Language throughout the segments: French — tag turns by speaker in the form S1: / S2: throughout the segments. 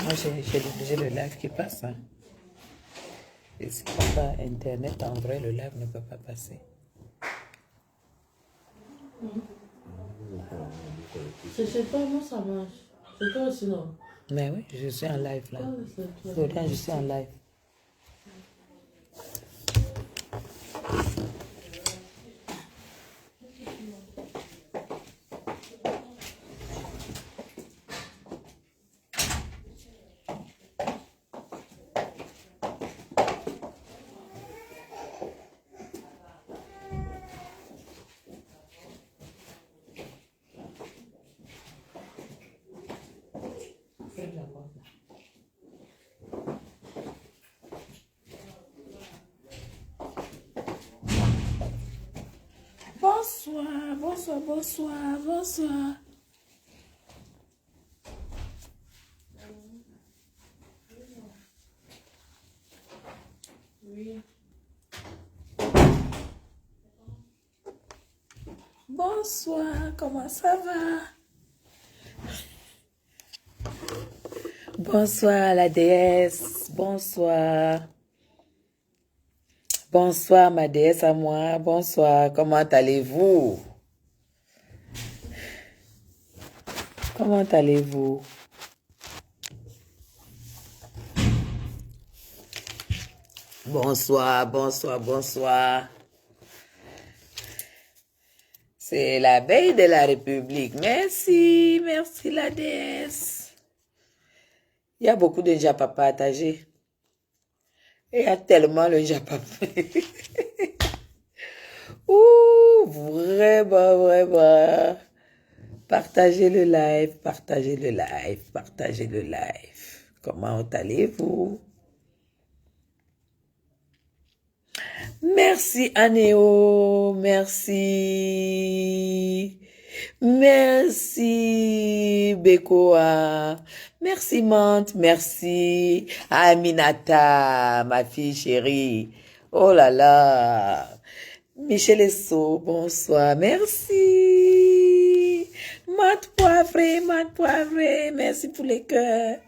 S1: Moi, j'ai le live qui passe. Hein. Et si pas Internet, en vrai, le live ne peut pas passer.
S2: C'est chez toi, moi ça marche. C'est toi aussi, non?
S1: Mais oui, je suis en live là. Regarde, je suis en live. Bonsoir, bonsoir, bonsoir, bonsoir.
S2: Oui.
S1: Bonsoir, comment ça va? Bonsoir la déesse, bonsoir. Bonsoir ma déesse à moi, bonsoir, comment allez-vous? Comment allez-vous? Bonsoir, bonsoir, bonsoir. C'est la veille de la République. Merci, merci la déesse. Il y a beaucoup de japa à partager. Il y a tellement de japa. Ouh, vraiment, vraiment. Partagez le live, partagez le live, partagez le live. Comment allez-vous? Merci Anéo, merci. Merci Bekoa, merci Mante, merci Aminata, ma fille chérie. Oh là là. Michel Esso, bonsoir, merci. Mate poivré, merci pour les cœurs.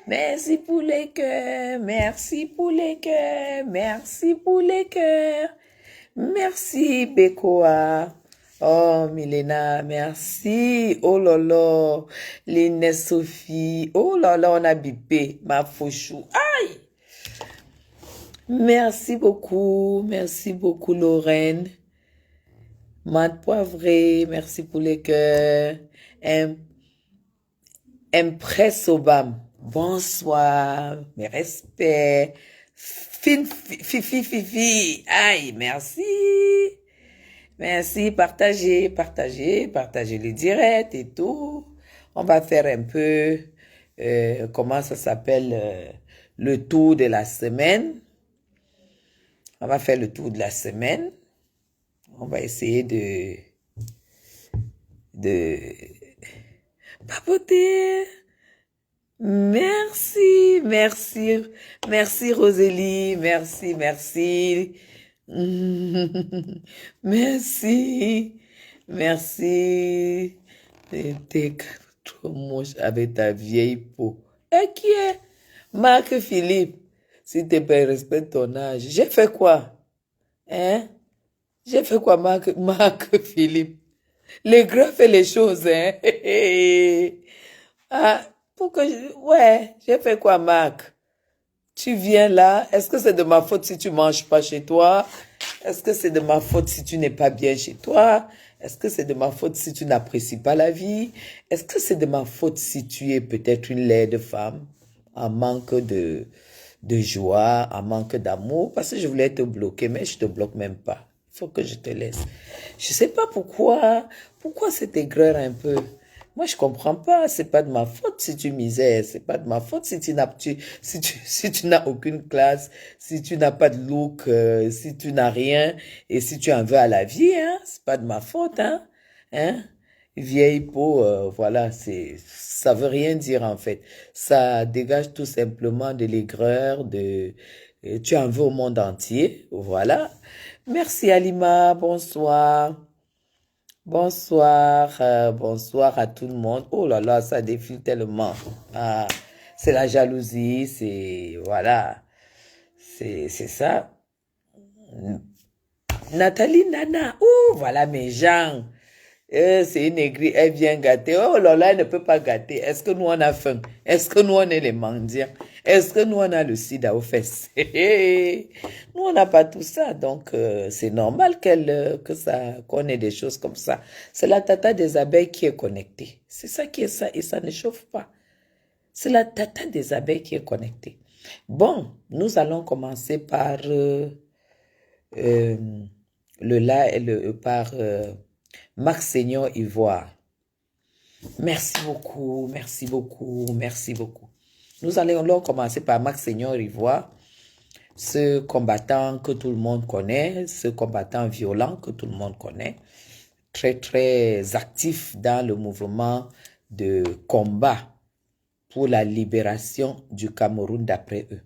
S1: Merci pour les cœurs, merci pour les cœurs, merci pour les cœurs. Merci Bekoa. Oh Milena, merci. Oh là là, Lynette Sophie. Oh là là, on a bipé ma fauchou. Aïe. Merci beaucoup Lorraine. Mate poivré, merci pour les cœurs. Impressobam, bonsoir, mes respects. Fifi, aïe, merci. Merci, partagez les directs et tout. On va faire un peu, comment ça s'appelle, le tour de la semaine. On va faire le tour de la semaine. On va essayer de papoter. Merci Rosélie, merci. Merci. T'es trop moche avec ta vieille peau. Et qui est? Marc Philippe, s'il te plaît, respecte ton âge. J'ai fait quoi? Hein? J'ai fait quoi, Marc Philippe? Les grands fait les choses, hein? Ah, ouais, j'ai fait quoi, Marc? Tu viens là, est-ce que c'est de ma faute si tu manges pas chez toi? Est-ce que c'est de ma faute si tu n'es pas bien chez toi? Est-ce que c'est de ma faute si tu n'apprécies pas la vie? Est-ce que c'est de ma faute si tu es peut-être une laide femme, en manque de joie, en manque d'amour? Parce que je voulais te bloquer, mais je te bloque même pas. Il faut que je te laisse. Je sais pas pourquoi cette aigreur un peu. Moi, je comprends pas. C'est pas de ma faute si tu misères. C'est pas de ma faute si tu n'as aucune classe, si tu n'as pas de look, si tu n'as rien et si tu en veux à la vie, hein. C'est pas de ma faute, hein. Hein? Vieille peau, voilà, ça veut rien dire en fait. Ça dégage tout simplement de l'aigreur, tu en veux au monde entier, voilà. Merci Alima, bonsoir. Bonsoir à tout le monde. Oh là là, ça défile tellement. Ah, C'est la jalousie, c'est... Voilà. C'est ça. Nathalie Nana, ouh, voilà mes gens. C'est une aigrie, elle vient gâter. Oh là là, elle ne peut pas gâter. Est-ce que nous on a faim? Est-ce que nous on est les mendiants? Est-ce que nous on a le sida aux fesses? Nous on n'a pas tout ça, donc c'est normal qu'on ait des choses comme ça. C'est la tata des abeilles qui est connectée. C'est ça qui est ça, et ça ne chauffe pas. C'est la tata des abeilles qui est connectée. Bon, nous allons commencer par par Marc Seigneur Ivoire. Merci beaucoup, merci beaucoup, merci beaucoup. Nous allons commencer par Marc Seigneur Ivoire, ce combattant que tout le monde connaît, ce combattant violent que tout le monde connaît, très très actif dans le mouvement de combat pour la libération du Cameroun d'après eux.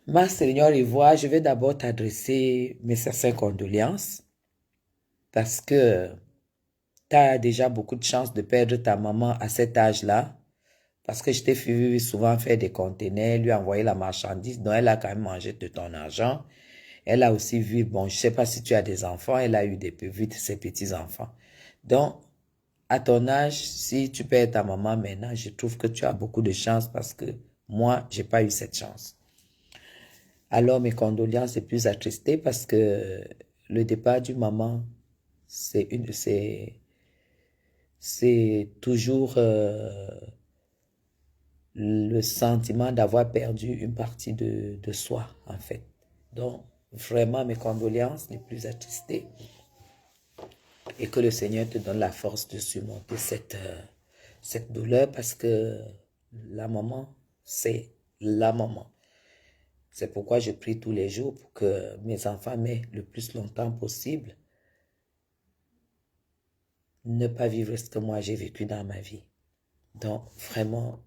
S1: Marc Seigneur Ivoire, je vais d'abord t'adresser mes sincères condoléances parce que tu as déjà beaucoup de chance de perdre ta maman à cet âge-là, parce que je t'ai vu souvent faire des conteneurs, lui envoyer la marchandise, donc elle a quand même mangé de ton argent. Elle a aussi vu, bon, je sais pas si tu as des enfants, elle a eu vu ses petits-enfants. Donc, à ton âge, si tu perds ta maman maintenant, je trouve que tu as beaucoup de chance parce que moi, j'ai pas eu cette chance. Alors, mes condoléances les plus attristées parce que le départ du maman, c'est toujours le sentiment d'avoir perdu une partie de soi, en fait. Donc, vraiment, mes condoléances les plus attristées. Et que le Seigneur te donne la force de surmonter cette douleur parce que la maman, c'est la maman. C'est pourquoi je prie tous les jours pour que mes enfants m'aient le plus longtemps possible ne pas vivre ce que moi j'ai vécu dans ma vie. Donc, vraiment,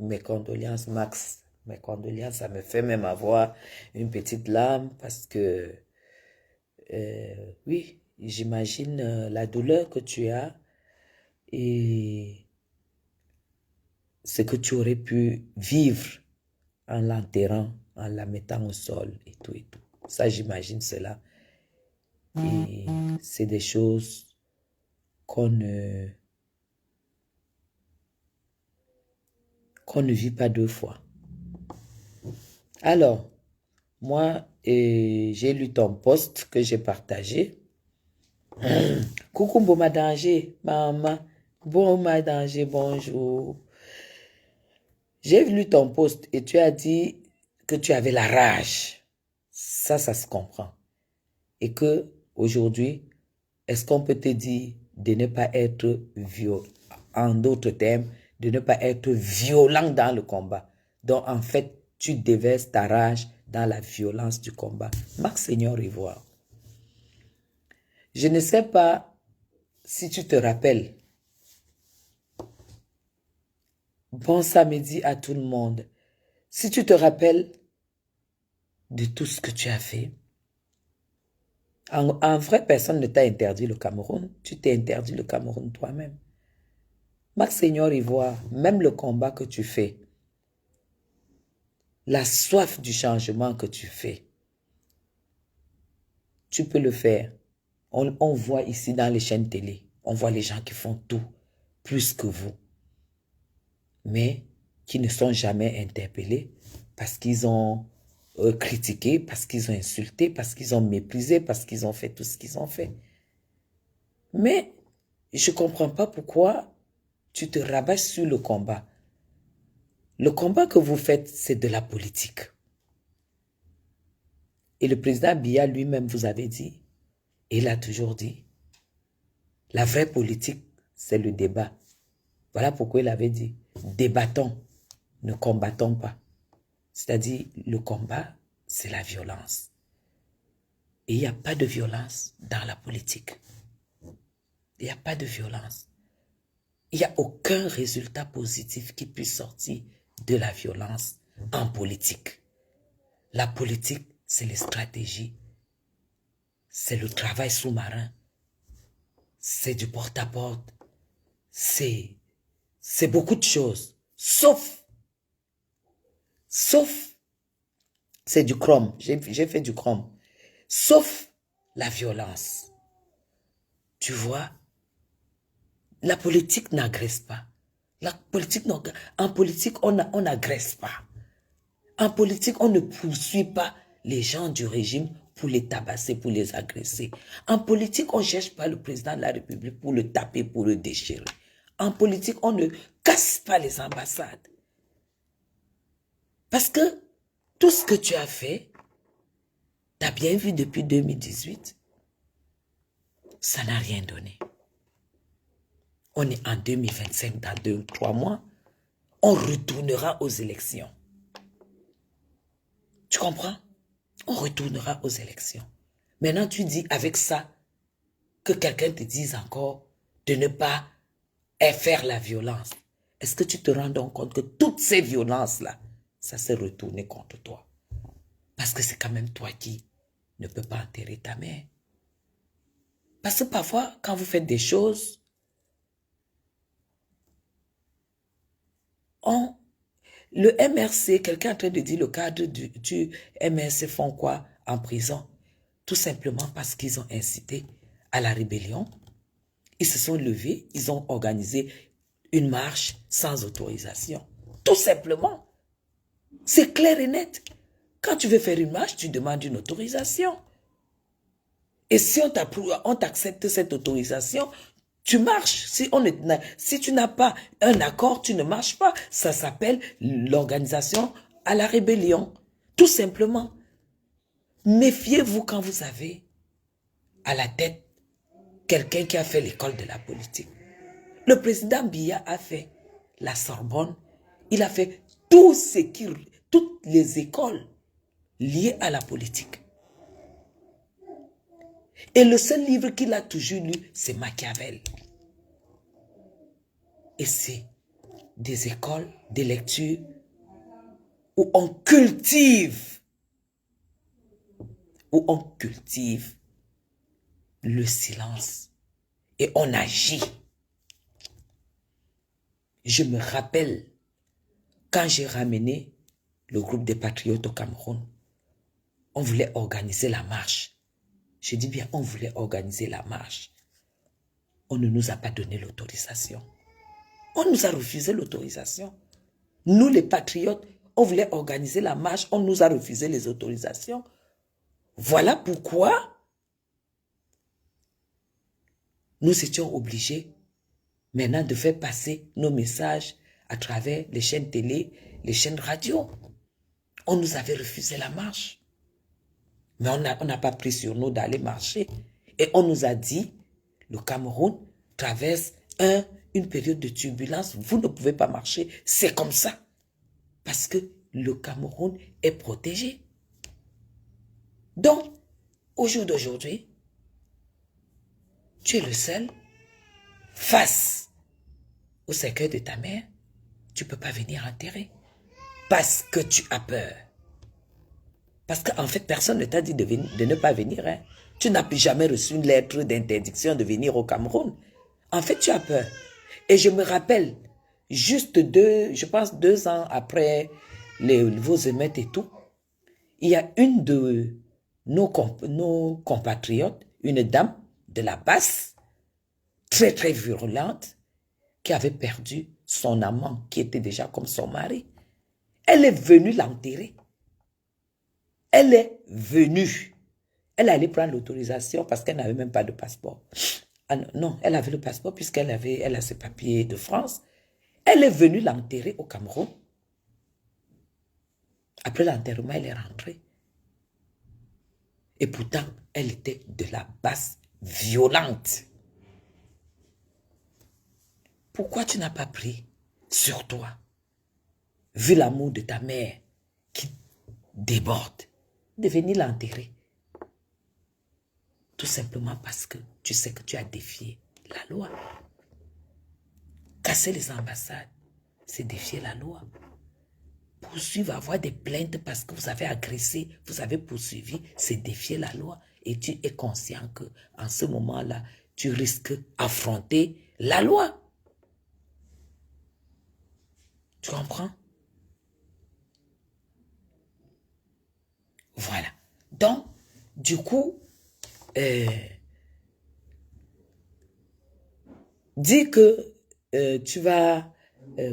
S1: mes condoléances, Max. Mes condoléances, ça me fait même avoir une petite larme parce que, oui, j'imagine la douleur que tu as et ce que tu aurais pu vivre en l'enterrant, en la mettant au sol et tout et tout. Ça, j'imagine cela. Et c'est des choses qu'on ne vit pas deux fois. Alors, moi, j'ai lu ton post que j'ai partagé. Coucou Boma Danger, maman. Boma Danger, bonjour. J'ai lu ton post et tu as dit que tu avais la rage. Ça se comprend. Et que aujourd'hui, est-ce qu'on peut te dire de ne pas être violent, en d'autres termes, de ne pas être violent dans le combat. Donc, en fait, tu déverses ta rage dans la violence du combat. Marc Seigneur Ivoire. Je ne sais pas si tu te rappelles. Bon samedi à tout le monde. Si tu te rappelles de tout ce que tu as fait. En vrai, personne ne t'a interdit le Cameroun. Tu t'es interdit le Cameroun toi-même. Marc Seigneur Ivoire, même le combat que tu fais, la soif du changement que tu fais, tu peux le faire. On voit ici dans les chaînes télé, on voit les gens qui font tout, plus que vous, mais qui ne sont jamais interpellés parce qu'ils ont critiqué, parce qu'ils ont insulté, parce qu'ils ont méprisé, parce qu'ils ont fait tout ce qu'ils ont fait. Mais je ne comprends pas pourquoi tu te rabâches sur le combat. Le combat que vous faites, c'est de la politique. Et le président Biya lui-même vous avait dit, et il a toujours dit, la vraie politique, c'est le débat. Voilà pourquoi il avait dit, débattons, ne combattons pas. C'est-à-dire, le combat, c'est la violence. Et il n'y a pas de violence dans la politique. Il n'y a pas de violence. Il n'y a aucun résultat positif qui puisse sortir de la violence en politique. La politique, c'est les stratégies, c'est le travail sous-marin, c'est du porte-à-porte, c'est c'est beaucoup de choses. Sauf, c'est du chrome. J'ai fait du chrome. Sauf la violence. Tu vois, la politique n'agresse pas. En politique, on n'agresse pas. En politique, on ne poursuit pas les gens du régime pour les tabasser, pour les agresser. En politique, on ne cherche pas le président de la République pour le taper, pour le déchirer. En politique, on ne casse pas les ambassades. Parce que tout ce que tu as fait, tu as bien vu depuis 2018, ça n'a rien donné. On est en 2025, dans 2-3 mois, on retournera aux élections. Tu comprends? On retournera aux élections. Maintenant, tu dis avec ça que quelqu'un te dise encore de ne pas faire la violence. Est-ce que tu te rends donc compte que toutes ces violences-là, ça s'est retourné contre toi? Parce que c'est quand même toi qui ne peux pas enterrer ta mère. Parce que parfois, quand vous faites des choses, le MRC, quelqu'un est en train de dire le cadre du MRC font quoi en prison? Tout simplement parce qu'ils ont incité à la rébellion. Ils se sont levés, ils ont organisé une marche sans autorisation. Tout simplement. C'est clair et net. Quand tu veux faire une marche, tu demandes une autorisation. Et si on t'accepte cette autorisation, tu marches. Si tu n'as pas un accord, tu ne marches pas. Ça s'appelle l'organisation à la rébellion. Tout simplement. Méfiez-vous quand vous avez à la tête quelqu'un qui a fait l'école de la politique. Le président Biya a fait la Sorbonne. Il a fait toutes les écoles liées à la politique. Et le seul livre qu'il a toujours lu, c'est Machiavel. Et c'est des écoles, des lectures où on cultive le silence et on agit. Je me rappelle quand j'ai ramené le groupe des patriotes au Cameroun, on voulait organiser la marche. Je dis bien, on voulait organiser la marche. On ne nous a pas donné l'autorisation. On nous a refusé l'autorisation. Nous, les patriotes, on voulait organiser la marche, on nous a refusé les autorisations. Voilà pourquoi nous étions obligés maintenant de faire passer nos messages à travers les chaînes télé, les chaînes radio. On nous avait refusé la marche. Mais on n'a pas pris sur nous d'aller marcher. Et on nous a dit, le Cameroun traverse une période de turbulence, vous ne pouvez pas marcher. C'est comme ça. Parce que le Cameroun est protégé. Donc, au jour d'aujourd'hui, tu es le seul face au cercueil de ta mère. Tu ne peux pas venir enterrer. Parce que tu as peur. Parce qu'en fait, personne ne t'a dit de ne pas venir. Hein. Tu n'as jamais reçu une lettre d'interdiction de venir au Cameroun. En fait, tu as peur. Et je me rappelle, juste je pense 2 ans après vos émeutes et tout, il y a une de nos compatriotes, une dame de la Basse, très très virulente, qui avait perdu son amant, qui était déjà comme son mari. Elle est venue l'enterrer. Elle est venue. Elle allait prendre l'autorisation parce qu'elle n'avait même pas de passeport. Ah non, elle avait le passeport puisqu'elle a ses papiers de France. Elle est venue l'enterrer au Cameroun. Après l'enterrement, elle est rentrée. Et pourtant, elle était de la Basse violente. Pourquoi tu n'as pas pris sur toi, vu l'amour de ta mère qui déborde, de venir l'enterrer? Tout simplement parce que tu sais que tu as défié la loi. Casser les ambassades, c'est défier la loi. Poursuivre, avoir des plaintes parce que vous avez agressé, vous avez poursuivi, c'est défier la loi. Et tu es conscient que en ce moment-là, tu risques d'affronter la loi. Tu comprends? Voilà. Donc, du coup, dis que tu vas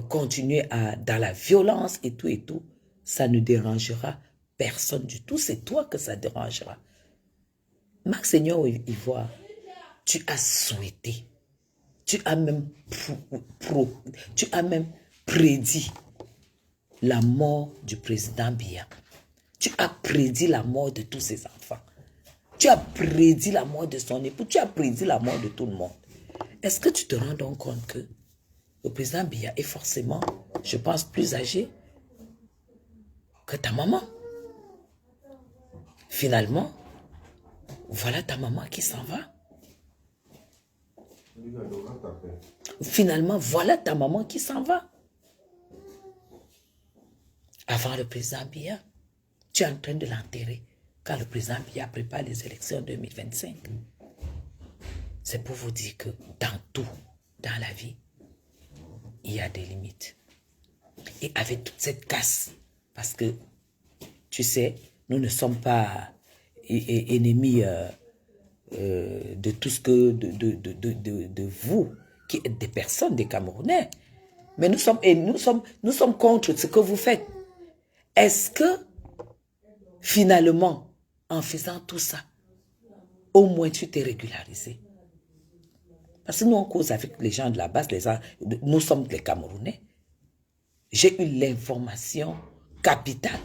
S1: continuer dans la violence et tout, ça ne dérangera personne du tout. C'est toi que ça dérangera. Max Seigneur Ivoire, tu as souhaité, tu as même prédit la mort du président Biya. Tu as prédit la mort de tous ses enfants. Tu as prédit la mort de son époux. Tu as prédit la mort de tout le monde. Est-ce que tu te rends donc compte que le président Biya est forcément, je pense, plus âgé que ta maman? Finalement, voilà ta maman qui s'en va. Finalement, voilà ta maman qui s'en va. Avant le président Biya, tu es en train de l'enterrer quand le président Biya prépare les élections 2025. C'est pour vous dire que dans tout, dans la vie, il y a des limites. Et avec toute cette casse, parce que, tu sais, nous ne sommes pas ennemis de tout ce que, de vous, qui êtes des personnes, des Camerounais. Mais nous sommes contre ce que vous faites. Est-ce que, finalement, en faisant tout ça, au moins tu t'es régularisé? Parce que nous, on cause avec les gens de la base, nous sommes les Camerounais. J'ai eu l'information capitale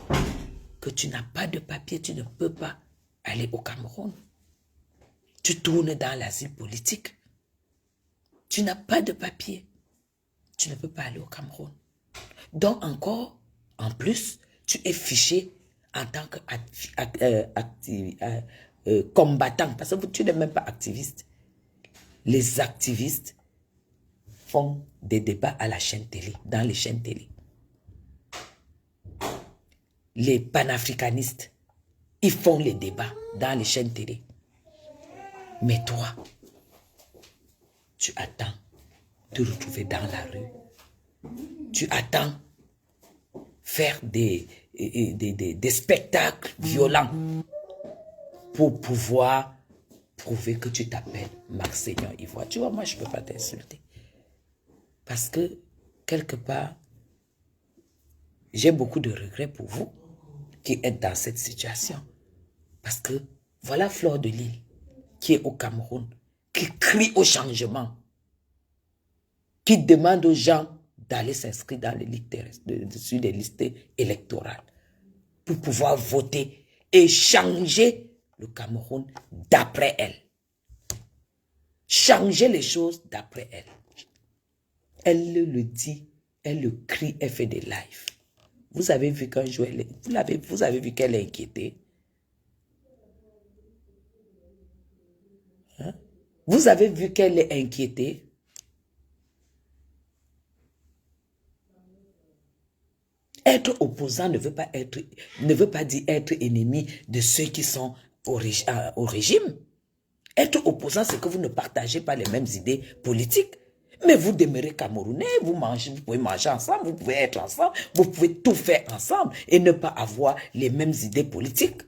S1: que tu n'as pas de papier, tu ne peux pas aller au Cameroun. Tu tournes dans l'asile politique. Tu n'as pas de papier. Tu ne peux pas aller au Cameroun. Donc encore, en plus, tu es fiché en tant que combattant. Parce que tu n'es même pas activiste. Les activistes font des débats à la chaîne télé, dans les chaînes télé. Les panafricanistes, ils font les débats dans les chaînes télé. Mais toi, tu attends de te retrouver dans la rue. Tu attends faire des spectacles violents pour pouvoir prouver que tu t'appelles Max Seigneur Ivoire. Tu vois, moi, je ne peux pas t'insulter. Parce que, quelque part, j'ai beaucoup de regrets pour vous qui êtes dans cette situation. Parce que, voilà Fleur de Lille, qui est au Cameroun, qui crie au changement, qui demande aux gens d'aller s'inscrire dans les listes, sur les listes électorales pour pouvoir voter et changer le Cameroun d'après elle. Changer les choses d'après elle. Elle le dit, elle le crie, elle fait des lives. Vous avez vu qu'un jour, vous avez vu qu'elle est inquiétée. Hein? Vous avez vu qu'elle est inquiétée. Être opposant ne veut pas dire être ennemi de ceux qui sont au régime. Être opposant, c'est que vous ne partagez pas les mêmes idées politiques. Mais vous demeurez Camerounais, vous pouvez manger ensemble, vous pouvez être ensemble, vous pouvez tout faire ensemble et ne pas avoir les mêmes idées politiques.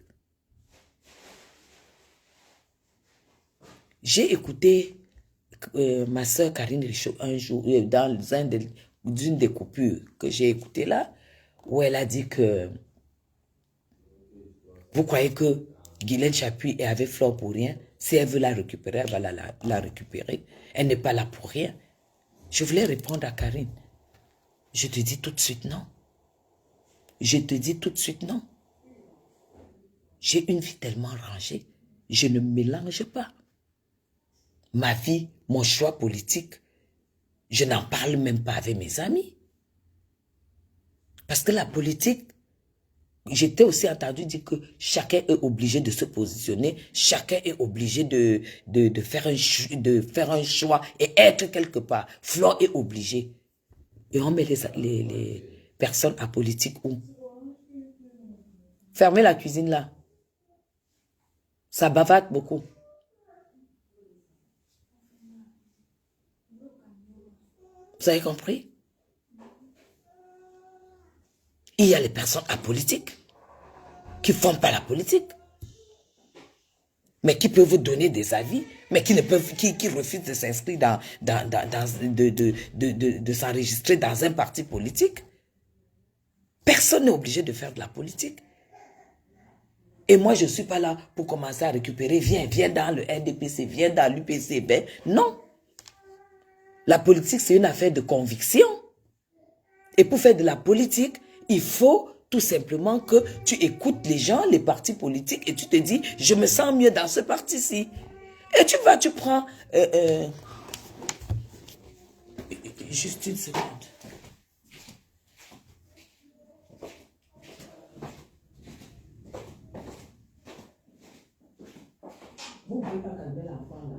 S1: J'ai écouté ma soeur Karine Richaud un jour, dans une des coupures que j'ai écoutées là, où elle a dit que vous croyez que Guylaine Chapuis est avec Flore pour rien? Si elle veut la récupérer, elle va la récupérer. Elle n'est pas là pour rien. Je voulais répondre à Karine. Je te dis tout de suite non. Je te dis tout de suite non. J'ai une vie tellement rangée. Je ne mélange pas. Ma vie, mon choix politique, je n'en parle même pas avec mes amis. Parce que la politique, j'étais aussi entendu dire que chacun est obligé de se positionner, chacun est obligé de faire un choix et être quelque part. Flore est obligé. Et on met les personnes apolitiques où? Fermez la cuisine là. Ça bavarde beaucoup. Vous avez compris? Il y a les personnes apolitiques qui ne font pas la politique, mais qui peuvent vous donner des avis, mais qui refusent de s'inscrire de s'enregistrer dans un parti politique. Personne n'est obligé de faire de la politique. Et moi, je ne suis pas là pour commencer à récupérer. Viens dans le RDPC, viens dans l'UPC. Ben, non. La politique, c'est une affaire de conviction. Et pour faire de la politique, il faut tout simplement que tu écoutes les gens, les partis politiques, et tu te dis, je me sens mieux dans ce parti-ci. Et tu prends... juste une seconde. Vous ne pouvez pas calmer l'enfant là.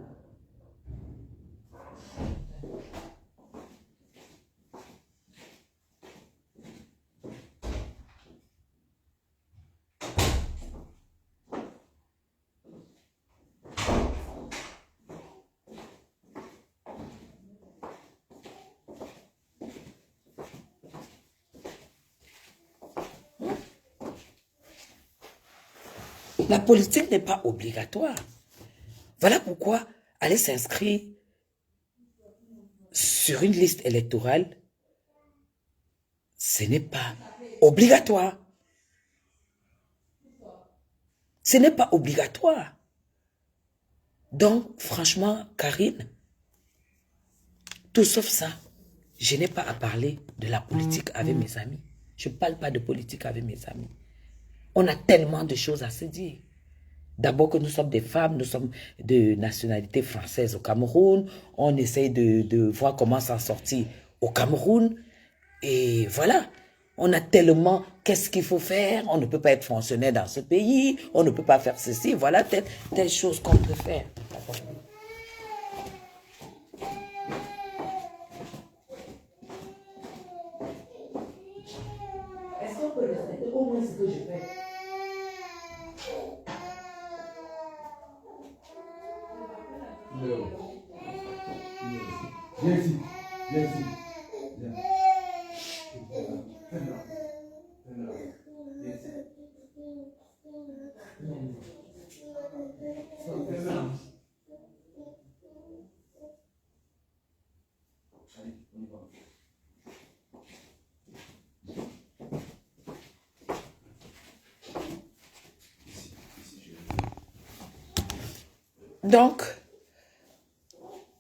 S1: La politique n'est pas obligatoire. Voilà pourquoi aller s'inscrire sur une liste électorale, ce n'est pas obligatoire. Ce n'est pas obligatoire. Donc, franchement, Karine, tout sauf ça, je n'ai pas à parler de la politique avec mes amis. Je ne parle pas de politique avec mes amis. On a tellement de choses à se dire. D'abord que nous sommes des femmes, nous sommes de nationalité française au Cameroun. On essaye de voir comment s'en sortir au Cameroun. Et voilà, on a tellement, qu'est-ce qu'il faut faire? On ne peut pas être fonctionnaire dans ce pays, on ne peut pas faire ceci. Voilà telle chose qu'on peut faire. Est-ce qu'on peut respecter au moins ce que je fais?
S3: Viens ici. Viens ici. Viens.
S1: Donc,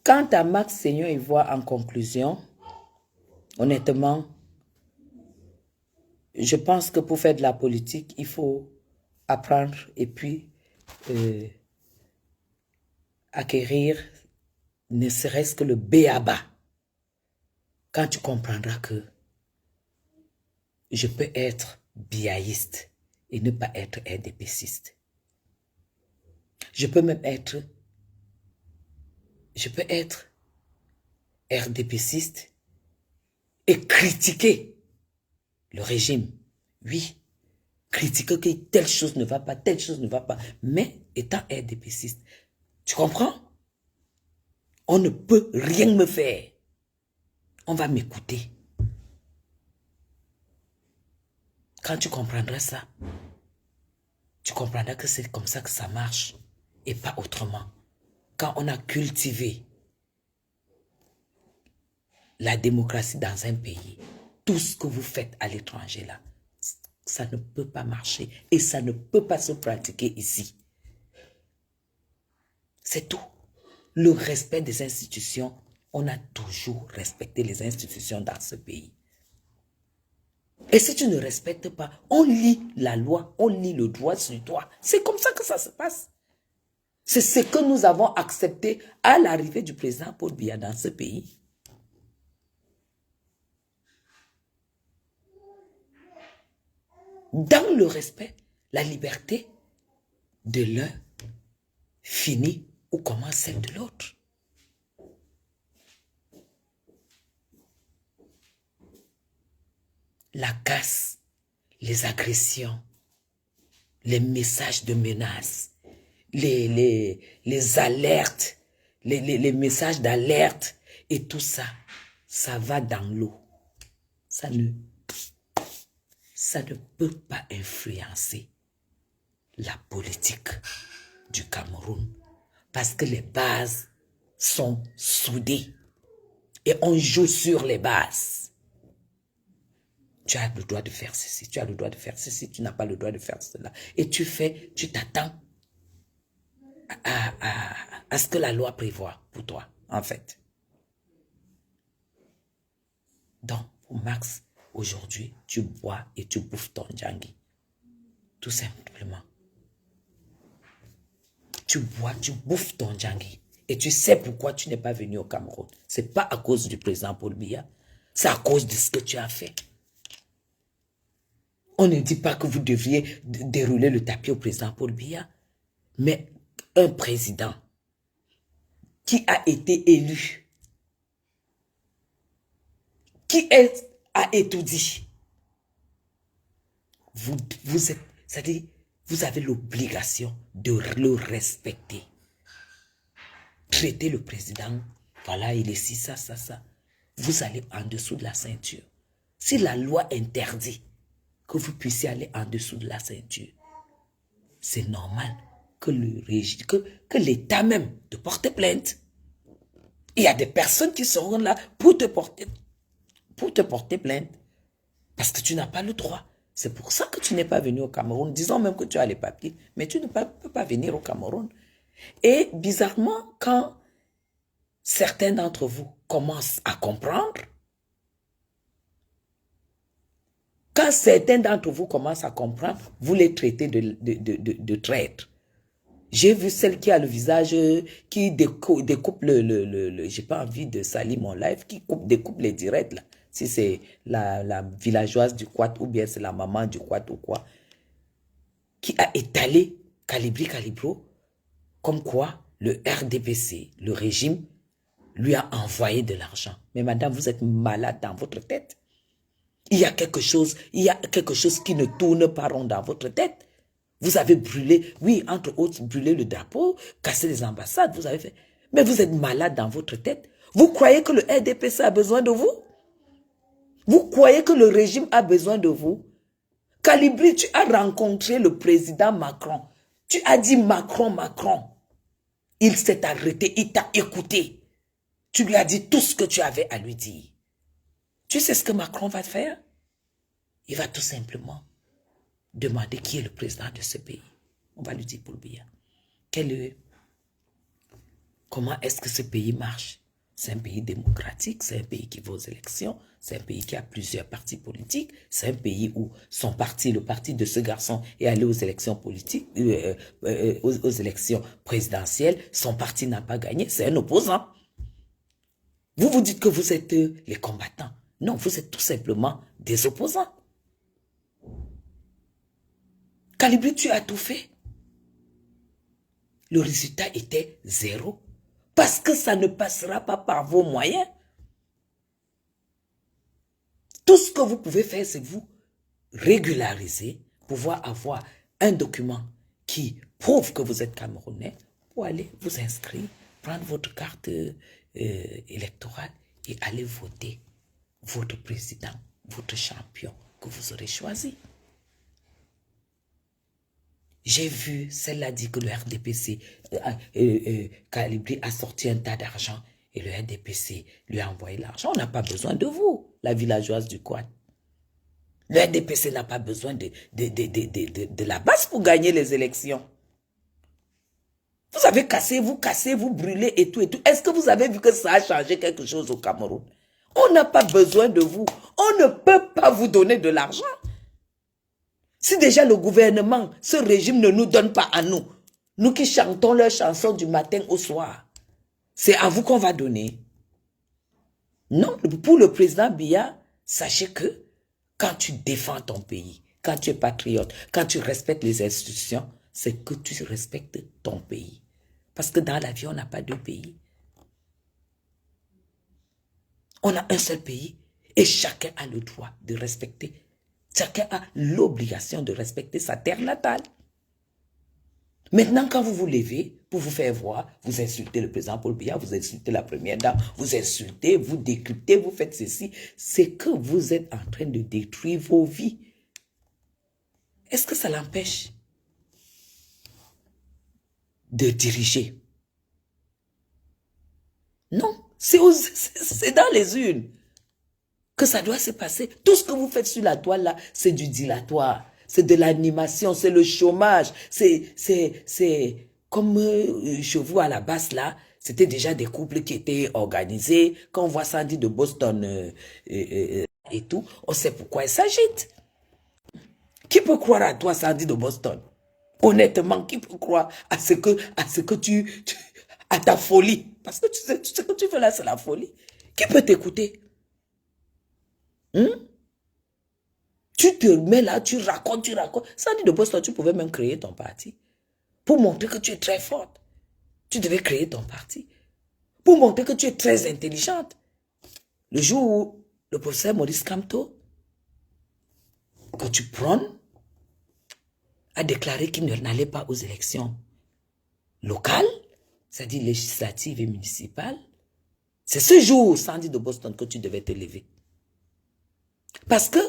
S1: quant à Max Seigneur Ivoire en conclusion, honnêtement, je pense que pour faire de la politique, il faut apprendre et puis acquérir ne serait-ce que le b.a.-ba. Quand tu comprendras que je peux être biaïste et ne pas être RDPCiste. Je peux être RDPCiste et critiquer le régime. Oui, critiquer que telle chose ne va pas, telle chose ne va pas. Mais étant RDPCiste, tu comprends? On ne peut rien me faire. On va m'écouter. Quand tu comprendras ça, tu comprendras que c'est comme ça que ça marche et pas autrement. Quand on a cultivé la démocratie dans un pays, tout ce que vous faites à l'étranger là, ça ne peut pas marcher et ça ne peut pas se pratiquer ici. C'est tout. Le respect des institutions, on a toujours respecté les institutions dans ce pays. Et si tu ne respectes pas, on lit la loi, on lit le droit sur toi. C'est comme ça que ça se passe. C'est ce que nous avons accepté à l'arrivée du président Paul Biya dans ce pays. Dans le respect, la liberté de l'un finit ou commence celle de l'autre. La casse, les agressions, les messages de menaces, les alertes, les messages d'alerte et tout ça, ça va dans l'eau. Ça ne ça ne peut pas influencer la politique du Cameroun parce que les bases sont soudées et on joue sur les bases. Tu as le droit de faire ceci, tu as le droit de faire ceci, tu n'as pas le droit de faire cela. Et tu t'attends à ce que la loi prévoit pour toi, en fait. Donc, pour Max, aujourd'hui, tu bois et tu bouffes ton djangui. Tout simplement. Tu bois, tu bouffes ton djangui. Et tu sais pourquoi tu n'es pas venu au Cameroun. Ce n'est pas à cause du président Paul Biya. C'est à cause de ce que tu as fait. On ne dit pas que vous devriez dérouler le tapis au président Paul Biya. Mais un président qui a été élu, a étudié, vous êtes, c'est-à-dire, vous avez l'obligation de le respecter. Traiter le président, voilà, il est ci, ça. Vous allez en dessous de la ceinture. Si la loi interdit que vous puissiez aller en dessous de la ceinture, c'est normal que l'État même te porte plainte. Il y a des personnes qui seront là pour te porter plainte. Parce que tu n'as pas le droit. C'est pour ça que tu n'es pas venu au Cameroun. Disons même que tu as les papiers, mais tu ne peux pas venir au Cameroun. Et bizarrement, quand certains d'entre vous commencent à comprendre, vous les traitez de traîtres. J'ai vu celle qui a le visage, qui découpe j'ai pas envie de salir mon live, qui découpe les directs là. Si c'est la villageoise du Quat ou bien c'est la maman du Quat ou quoi, qui a étalé Calibro, comme quoi le RDPC, le régime, lui a envoyé de l'argent. Mais madame, vous êtes malade dans votre tête. Il y a quelque chose qui ne tourne pas rond dans votre tête. Vous avez brûlé, oui, entre autres, brûlé le drapeau, cassé les ambassades, vous avez fait. Mais vous êtes malade dans votre tête. Vous croyez que le RDPC a besoin de vous? Vous croyez que le régime a besoin de vous? Calibri, tu as rencontré le président Macron. Tu as dit Macron. Il s'est arrêté, il t'a écouté. Tu lui as dit tout ce que tu avais à lui dire. Tu sais ce que Macron va faire? Il va tout simplement demander qui est le président de ce pays. On va lui dire Paul Biya. Comment est-ce que ce pays marche? C'est un pays démocratique, c'est un pays qui va aux élections, c'est un pays qui a plusieurs partis politiques, c'est un pays où son parti, le parti de ce garçon, est allé aux élections politiques, aux élections présidentielles, son parti n'a pas gagné, c'est un opposant. Vous vous dites que vous êtes les combattants. Non, vous êtes tout simplement des opposants. Calibri, tu as tout fait. Le résultat était 0. Parce que ça ne passera pas par vos moyens. Tout ce que vous pouvez faire, c'est vous régulariser, pouvoir avoir un document qui prouve que vous êtes Camerounais, pour aller vous inscrire, prendre votre carte électorale et aller voter votre président, votre champion que vous aurez choisi. J'ai vu, celle-là dit que le RDPC, Calibri a sorti un tas d'argent et le RDPC lui a envoyé l'argent. On n'a pas besoin de vous, la villageoise du Quad. Le RDPC n'a pas besoin de la base pour gagner les élections. Vous avez cassé, vous brûlez et tout et tout. Est-ce que vous avez vu que ça a changé quelque chose au Cameroun? On n'a pas besoin de vous. On ne peut pas vous donner de l'argent. Si déjà le gouvernement, ce régime ne nous donne pas à nous, nous qui chantons leurs chansons du matin au soir, c'est à vous qu'on va donner. Non, pour le président Biya, sachez que quand tu défends ton pays, quand tu es patriote, quand tu respectes les institutions, c'est que tu respectes ton pays. Parce que dans la vie, on n'a pas deux pays. On a un seul pays et chacun a le droit de respecter. Chacun a l'obligation de respecter sa terre natale. Maintenant, quand vous vous levez pour vous faire voir, vous insultez le président Paul Biya, vous insultez la première dame, vous décryptez, vous faites ceci, c'est que vous êtes en train de détruire vos vies. est-ce que ça l'empêche de diriger? Non, c'est dans les urnes que ça doit se passer. Tout ce que vous faites sur la toile là, c'est du dilatoire, c'est de l'animation, c'est le chômage, c'est comme chez vous à la base là, c'était déjà des couples qui étaient organisés. Quand on voit Sandy de Boston et tout, on sait pourquoi elle s'agite. Qui peut croire à toi, Sandy de Boston? Honnêtement, qui peut croire à ce que à ta folie? Parce que tu sais, ce que tu fais là, c'est la folie. Qui peut t'écouter? Tu te mets là, tu racontes. Sandy de Boston, tu pouvais même créer ton parti. Pour montrer que tu es très forte. Tu devais créer ton parti. Pour montrer que tu es très intelligente. Le jour où le professeur Maurice Kamto, que tu prônes, a déclaré qu'il n'allait pas aux élections locales, c'est-à-dire législatives et municipales, c'est ce jour, Sandy de Boston, que tu devais te lever. Parce que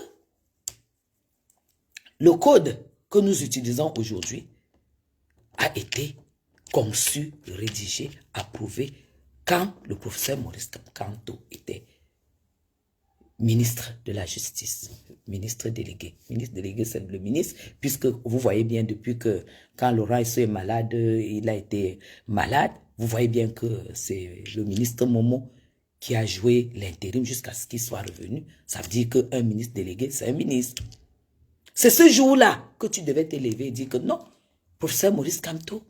S1: le code que nous utilisons aujourd'hui a été conçu, rédigé, approuvé quand le professeur Maurice Kamto était ministre de la Justice, ministre délégué. Ministre délégué, c'est le ministre, puisque vous voyez bien depuis que quand Laurent Esso est malade, il a été malade, vous voyez bien que c'est le ministre Momo qui a joué l'intérim jusqu'à ce qu'il soit revenu. Ça veut dire qu'un ministre délégué, c'est un ministre. C'est ce jour-là que tu devais te lever et dire que non, professeur Maurice Kamto,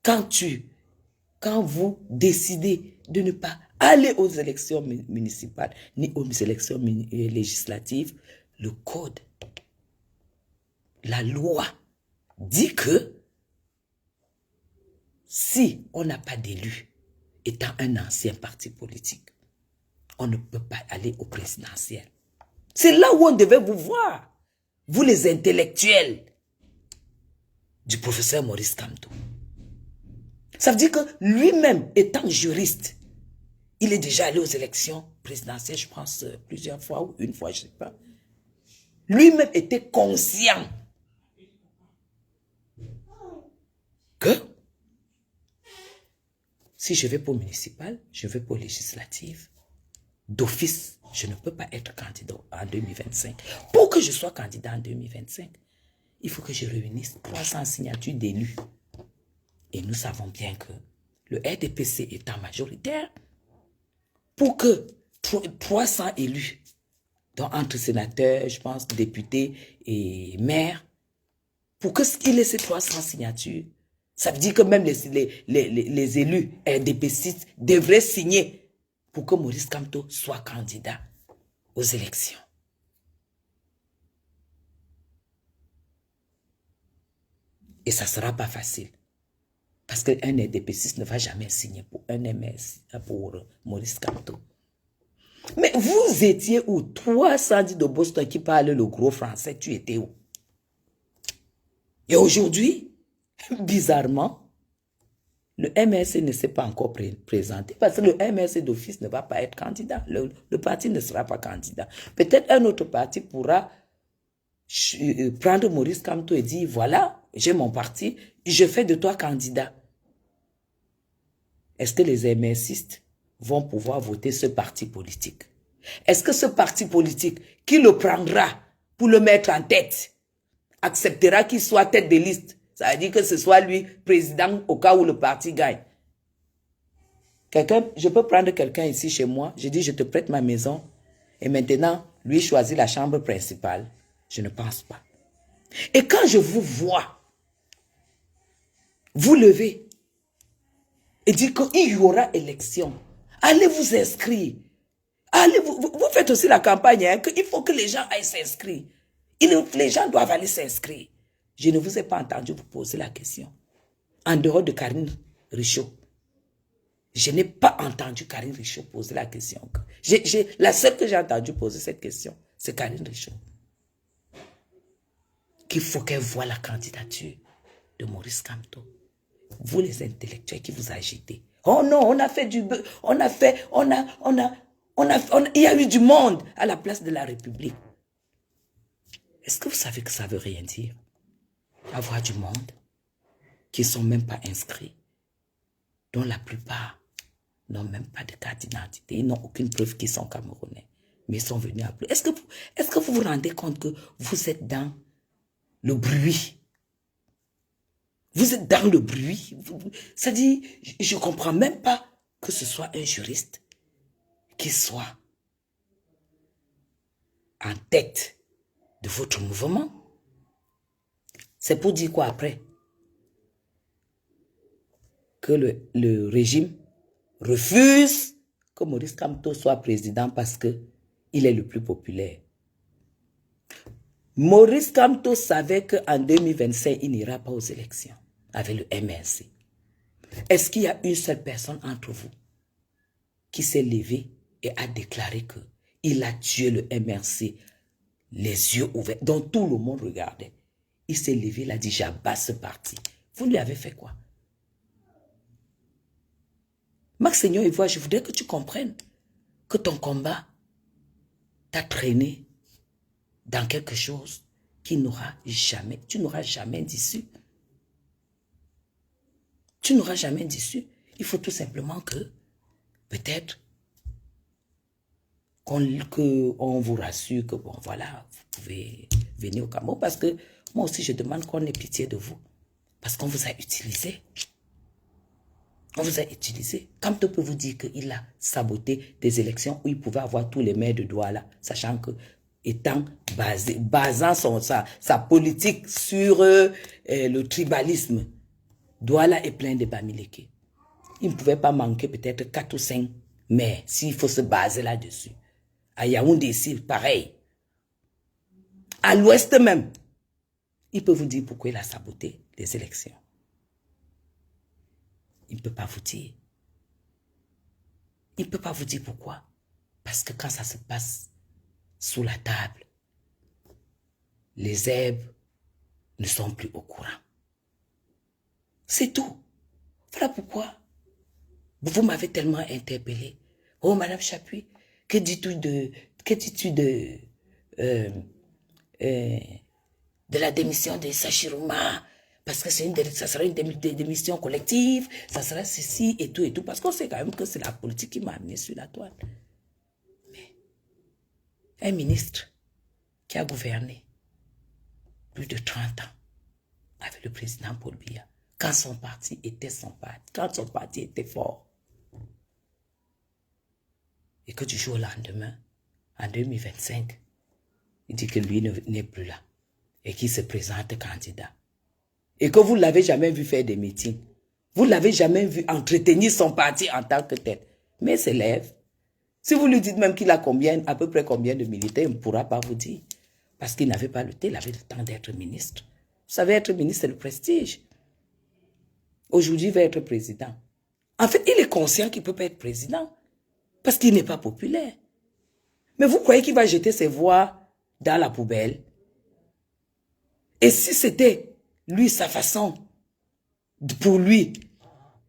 S1: quand vous décidez de ne pas aller aux élections municipales ni aux élections législatives, le code, la loi dit que si on n'a pas d'élu étant un ancien parti politique, on ne peut pas aller au présidentiel. C'est là où on devait vous voir, vous les intellectuels du professeur Maurice Kamto. Ça veut dire que lui-même, étant juriste, il est déjà allé aux élections présidentielles, je pense, plusieurs fois ou une fois, je ne sais pas. Lui-même était conscient que si je vais pour municipal, je vais pour législative, d'office, je ne peux pas être candidat en 2025. Pour que je sois candidat en 2025, il faut que je réunisse 300 signatures d'élus. Et nous savons bien que le RDPC étant majoritaire, pour que 300 élus, donc entre sénateurs, je pense, députés et maires, pour qu'il ait ces 300 signatures, ça veut dire que même les élus RDPcistes devraient signer pour que Maurice Kamto soit candidat aux élections. Et ça ne sera pas facile. Parce qu'un RDPciste ne va jamais signer pour un MS, pour Maurice Kamto. Mais vous étiez où? Toi, Sandy de Boston qui parle le gros français, tu étais où? Et aujourd'hui, bizarrement, le MRC ne s'est pas encore présenté parce que le MRC d'office ne va pas être candidat. Le parti ne sera pas candidat. Peut-être un autre parti pourra prendre Maurice Kamto et dire, voilà, j'ai mon parti, je fais de toi candidat. Est-ce que les MRCistes vont pouvoir voter ce parti politique? Est-ce que ce parti politique, qui le prendra pour le mettre en tête, acceptera qu'il soit tête de liste? Ça veut dire que ce soit lui président au cas où le parti gagne. Je peux prendre quelqu'un ici chez moi, je dis je te prête ma maison et maintenant lui choisit la chambre principale. Je ne pense pas. Et quand je vous vois, vous levez et dire qu'il y aura élection, allez vous inscrire. Allez, vous faites aussi la campagne, hein, qu'il faut que les gens aillent s'inscrire. Les gens doivent aller s'inscrire. Je ne vous ai pas entendu vous poser la question. En dehors de Karine Richaud, je n'ai pas entendu Karine Richaud poser la question. La seule que j'ai entendu poser cette question, c'est Karine Richaud. Qu'il faut qu'elle voie la candidature de Maurice Kamto. Vous les intellectuels qui vous agitez. Oh non, on a fait il y a eu du monde à la place de la République. Est-ce que vous savez que ça veut rien dire?
S4: avoir du monde qui ne sont même pas inscrits, dont la plupart n'ont même pas de carte d'identité, ils n'ont aucune preuve qu'ils sont Camerounais, mais ils sont venus à plus. Est-ce que vous vous rendez compte que vous êtes dans le bruit? Vous êtes dans le bruit. Ça dit, je ne comprends même pas que ce soit un juriste qui soit en tête de votre mouvement. C'est pour dire quoi après? Que le régime refuse que Maurice Kamto soit président parce qu'il est le plus populaire. Maurice Kamto savait qu'en 2025, il n'ira pas aux élections avec le MRC. Est-ce qu'il y a une seule personne entre vous qui s'est levée et a déclaré qu'il a tué le MRC les yeux ouverts, dont tout le monde regardait? Il s'est levé, il a dit, j'abat ce parti. Vous lui avez fait quoi? Max Seigneur Ivoire, je voudrais que tu comprennes que ton combat t'a traîné dans quelque chose qui n'aura jamais, tu n'auras jamais d'issue. Tu n'auras jamais d'issue. Il faut tout simplement que, peut-être, qu'on vous rassure que, bon, voilà, vous pouvez venir au Cameroun, parce que moi aussi, je demande qu'on ait pitié de vous, parce qu'on vous a utilisé. On vous a utilisé. Kamto peut vous dire qu'il a saboté des élections où il pouvait avoir tous les maires de Douala, sachant que, basant sa politique sur le tribalisme, Douala est plein de Bamileke. Il ne pouvait pas manquer peut-être 4 ou 5 maires s'il faut se baser là-dessus. À Yaoundé, c'est pareil. À l'ouest même, il peut vous dire pourquoi il a saboté les élections. Il ne peut pas vous dire. Il ne peut pas vous dire pourquoi. Parce que quand ça se passe sous la table, les herbes ne sont plus au courant. C'est tout. Voilà pourquoi vous m'avez tellement interpellé. Oh, Madame Chapuis, que dis-tu de la démission de Sachirouma? Parce que ça sera une démission collective, ça sera ceci et tout, parce qu'on sait quand même que c'est la politique qui m'a amené sur la toile. Mais un ministre qui a gouverné plus de 30 ans avec le président Paul Biya, quand son parti était fort, et que du jour au lendemain, en 2025, il dit que lui n'est plus là, et qu'il se présente candidat. Et que vous ne l'avez jamais vu faire des meetings. Vous ne l'avez jamais vu entretenir son parti en tant que tel. Mais il s'élève. Si vous lui dites même qu'il a à peu près combien de militaires, il ne pourra pas vous dire. Parce qu'il n'avait pas le temps, il avait le temps d'être ministre. Vous savez, être ministre, c'est le prestige. Aujourd'hui, il va être président. En fait, il est conscient qu'il ne peut pas être président. Parce qu'il n'est pas populaire. Mais vous croyez qu'il va jeter ses voix dans la poubelle? Et si c'était lui, sa façon, pour lui,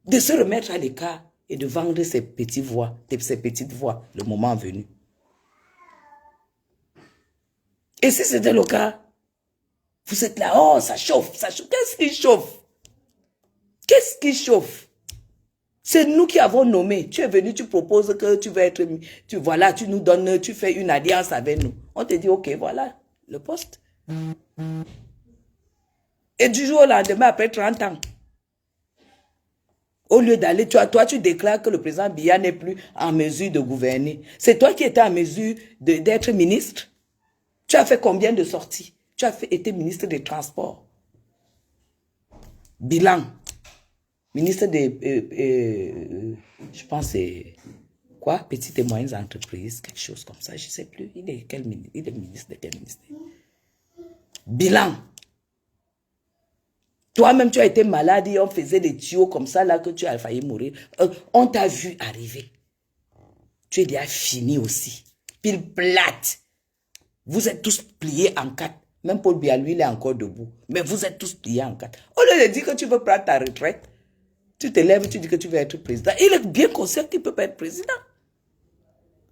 S4: de se remettre à l'écart et de vendre ses petites voix, le moment venu. Et si c'était le cas, vous êtes là, oh, ça chauffe, ça chauffe. Qu'est-ce qui chauffe? Qu'est-ce qui chauffe? C'est nous qui avons nommé. Tu es venu, tu proposes que tu veux être, voilà, tu nous donnes, tu fais une alliance avec nous. On te dit, ok, voilà, le poste. Et du jour au lendemain, après 30 ans, au lieu d'aller, toi, tu déclares que le président Biya n'est plus en mesure de gouverner. C'est toi qui étais en mesure d'être ministre. Tu as fait combien de sorties? Tu as été ministre des Transports. Bilan. Ministre des... je pense c'est... Quoi? Petites et moyennes entreprises, quelque chose comme ça, je ne sais plus. Il est ministre de quel ministère? Bilan. Toi-même, tu as été malade et on faisait des tuyaux comme ça, là, que tu as failli mourir. On t'a vu arriver. Tu es déjà fini aussi. Pile plate. Vous êtes tous pliés en 4. Même Paul Biya, lui, il est encore debout. Mais vous êtes tous pliés en 4. Au lieu de dire que tu veux prendre ta retraite, tu te lèves, tu dis que tu veux être président. Il est bien conscient qu'il ne peut pas être président.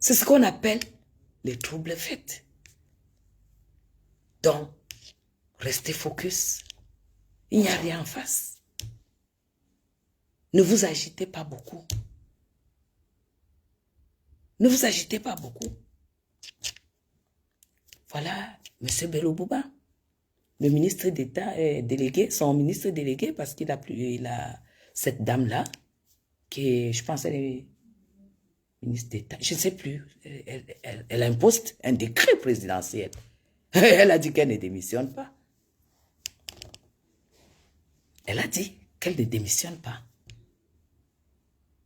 S4: C'est ce qu'on appelle les troubles faits. Donc, restez focus. Il n'y a rien en face. Ne vous agitez pas beaucoup. Ne vous agitez pas beaucoup. Voilà, M. Bello Bouba, le ministre d'État est délégué, son ministre délégué, parce qu'il a cette dame-là, qui est, je pense, elle est ministre d'État, je ne sais plus. Elle a un décret présidentiel. Elle a dit qu'elle ne démissionne pas. Elle a dit qu'elle ne démissionne pas.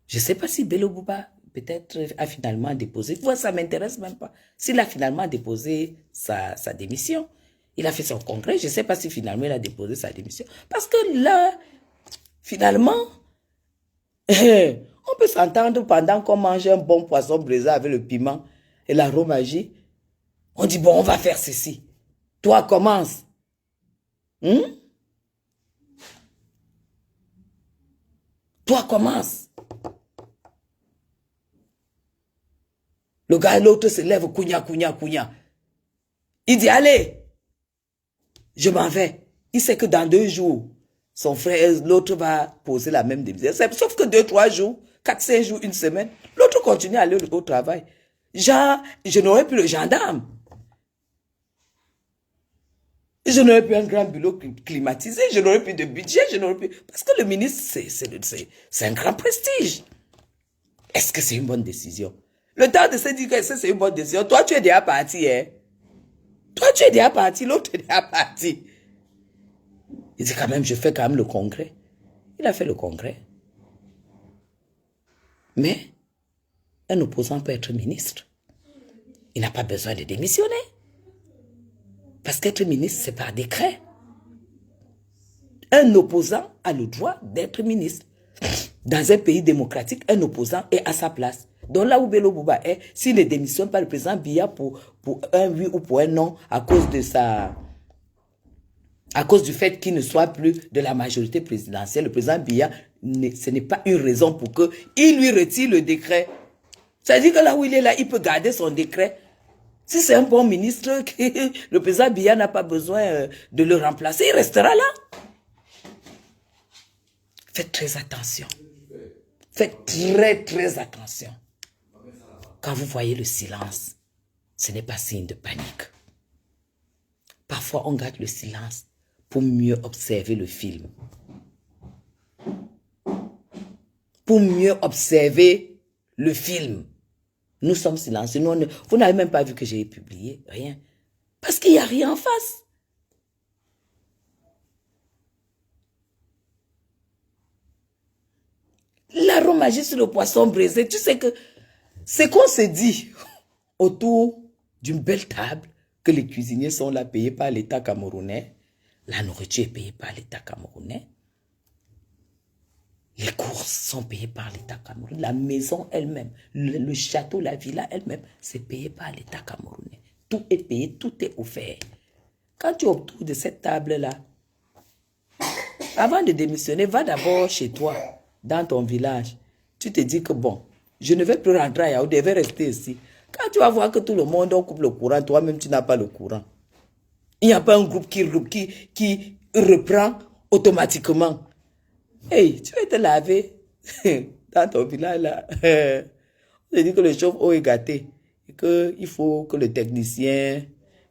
S4: Je ne sais pas si Bello Bouba peut-être a finalement déposé. Moi, ça ne m'intéresse même pas. S'il a finalement déposé sa démission, il a fait son congrès. Je ne sais pas si finalement il a déposé sa démission. Parce que là, finalement, on peut s'entendre pendant qu'on mange un bon poisson braisé avec le piment et l'aromagie. On dit, bon, on va faire ceci. Toi, commence. Toi, commence. Le gars, l'autre se lève, kounya. Il dit, allez, je m'en vais. Il sait que dans 2 jours, son frère, l'autre va poser la même démission. Sauf que 2, 3 jours, 4, 5 jours, 1 semaine, l'autre continue à aller au travail. Genre, je n'aurais plus le gendarme. Je n'aurais plus un grand bureau climatisé, je n'aurais plus de budget, je n'aurais plus... Parce que le ministre, c'est un grand prestige. Est-ce que c'est une bonne décision? Le temps de se dire que c'est une bonne décision. Toi, tu es déjà parti, hein? Toi, tu es déjà parti, l'autre est déjà parti. Il dit quand même, je fais quand même le congrès. Il a fait le congrès. Mais, un opposant peut être ministre. Il n'a pas besoin de démissionner. Parce qu'être ministre, c'est par décret. Un opposant a le droit d'être ministre. Dans un pays démocratique, un opposant est à sa place. Donc là où Bello Bouba est, s'il ne démissionne pas, le président Biya pour un oui ou pour un non, à cause du fait qu'il ne soit plus de la majorité présidentielle, le président Biya, ce n'est pas une raison pour qu'il lui retire le décret. C'est-à-dire que là où il est là, il peut garder son décret. Si c'est un bon ministre, le président Biya n'a pas besoin de le remplacer, il restera là. Faites très attention. Faites très, très attention. Quand vous voyez le silence, ce n'est pas signe de panique. Parfois, on garde le silence pour mieux observer le film. Pour mieux observer le film. Nous sommes silencieux. Vous n'avez même pas vu que j'ai publié. Rien. Parce qu'il n'y a rien en face. L'aromagie sur le poisson braisé, tu sais que c'est qu'on se dit autour d'une belle table que les cuisiniers sont là payés par l'État camerounais. La nourriture est payée par l'État camerounais. Les courses sont payées par l'État camerounais. La maison elle-même, le château, la villa elle-même, c'est payé par l'État camerounais. Tout est payé, tout est offert. Quand tu es autour de cette table-là, avant de démissionner, va d'abord chez toi, dans ton village. Tu te dis que bon, je ne vais plus rentrer à Yaoundé, je vais rester ici. Quand tu vas voir que tout le monde on coupe le courant, toi-même tu n'as pas le courant. Il n'y a pas un groupe qui reprend automatiquement. Hey, tu vas te laver dans ton village là. On te dit que le chauffe-eau est gâté. Et qu'il faut que le technicien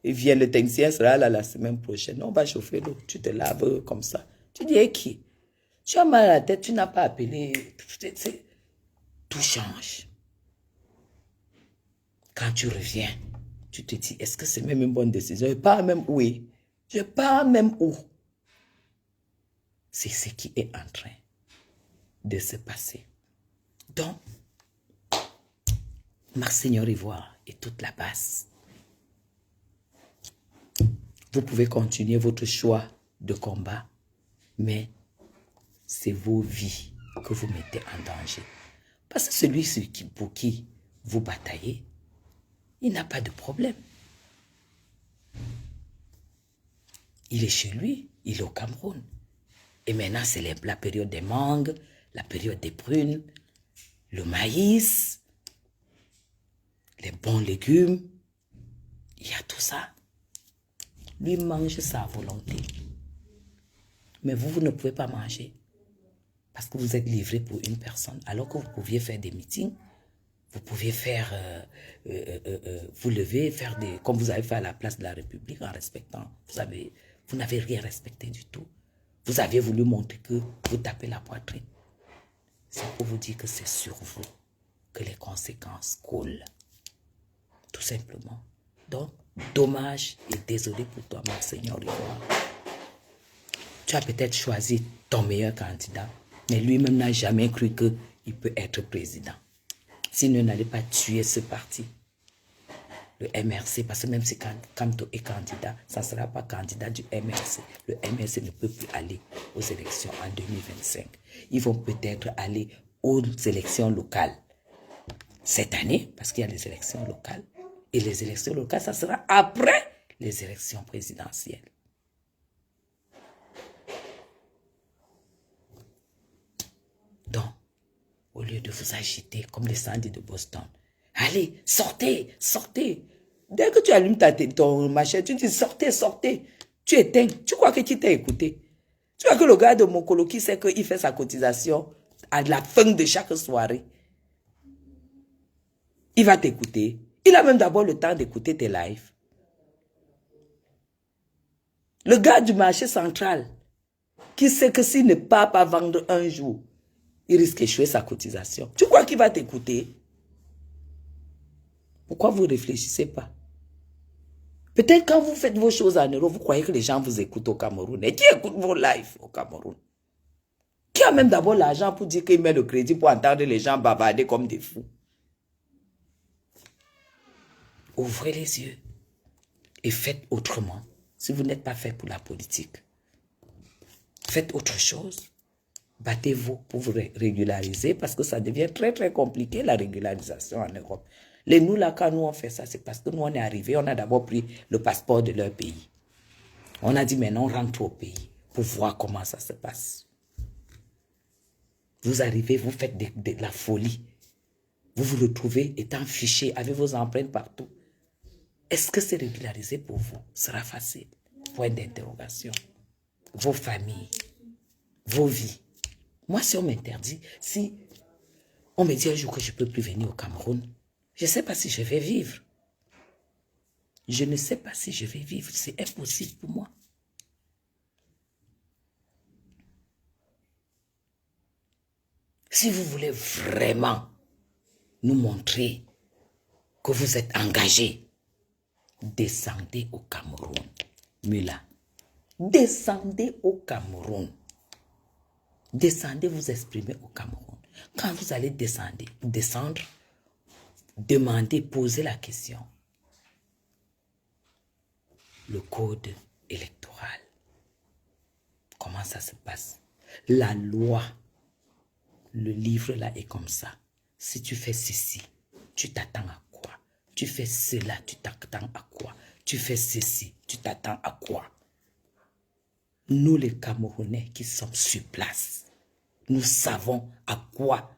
S4: vienne. Le technicien sera là la semaine prochaine. On va chauffer l'eau. Tu te laves comme ça. Tu dis, hey, qui? Tu as mal à la tête, tu n'as pas appelé. Tout change. Quand tu reviens, tu te dis, est-ce que c'est même une bonne décision? Je pars même où? Je pars même où? C'est ce qui est en train de se passer. Donc, Monseigneur Ivoire et toute la base, vous pouvez continuer votre choix de combat, mais c'est vos vies que vous mettez en danger. Parce que celui pour qui vous bataillez, il n'a pas de problème. Il est chez lui, il est au Cameroun. Et maintenant, c'est la période des mangues, la période des prunes, le maïs, les bons légumes. Il y a tout ça. Lui mange sa volonté. Mais vous ne pouvez pas manger parce que vous êtes livré pour une personne, alors que vous pouviez faire des meetings, vous pouviez faire, vous lever, faire des, comme vous avez fait à la place de la République en respectant. Vous n'avez rien respecté du tout. Vous avez voulu montrer que vous tapez la poitrine. C'est pour vous dire que c'est sur vous que les conséquences coulent. Tout simplement. Donc, dommage et désolé pour toi, Monseigneur Ivoire. Tu as peut-être choisi ton meilleur candidat, mais lui-même n'a jamais cru qu'il peut être président. S'il n'allait pas tuer ce parti, le MRC, parce que même si Kamto est candidat, ça ne sera pas candidat du MRC. Le MRC ne peut plus aller aux élections en 2025. Ils vont peut-être aller aux élections locales cette année, parce qu'il y a les élections locales. Et les élections locales, ça sera après les élections présidentielles. Donc, au lieu de vous agiter comme les Sandy de Boston, allez, sortez, sortez. Dès que tu allumes ton machin, tu dis sortez, sortez. Tu éteins. Tu crois que qui t'a écouté? Tu vois que le gars de mon colo qui sait qu'il fait sa cotisation à la fin de chaque soirée, il va t'écouter. Il a même d'abord le temps d'écouter tes lives. Le gars du marché central, qui sait que s'il ne part pas vendre un jour, il risque d'échouer sa cotisation. Tu crois qu'il va t'écouter? Pourquoi vous ne réfléchissez pas? Peut-être quand vous faites vos choses en euros, vous croyez que les gens vous écoutent au Cameroun. Et qui écoute vos lives au Cameroun? Qui a même d'abord l'argent pour dire qu'il met le crédit pour entendre les gens bavarder comme des fous? Ouvrez les yeux et faites autrement. Si vous n'êtes pas fait pour la politique, faites autre chose. Battez-vous pour vous régulariser parce que ça devient très très compliqué la régularisation en Europe. Nous là, quand nous on fait ça, c'est parce que nous on est arrivés, on a d'abord pris le passeport de leur pays. On a dit maintenant on rentre au pays pour voir comment ça se passe. Vous arrivez, vous faites de la folie. Vous vous retrouvez étant fiché avec vos empreintes partout. Est-ce que c'est régularisé pour vous? Ce sera facile. Point d'interrogation. Vos familles, vos vies. Moi, si on m'interdit, si on me dit un jour que je ne peux plus venir au Cameroun, je ne sais pas si je vais vivre. Je ne sais pas si je vais vivre. C'est impossible pour moi. Si vous voulez vraiment nous montrer que vous êtes engagés, descendez au Cameroun. Mula, descendez au Cameroun. Descendez vous exprimer au Cameroun. Quand vous allez descendre, demandez, posez la question. Le code électoral. Comment ça se passe? La loi, le livre là est comme ça. Si tu fais ceci, tu t'attends à quoi? Tu fais cela, tu t'attends à quoi? Tu fais ceci, tu t'attends à quoi? Nous les Camerounais qui sommes sur place, nous savons à quoi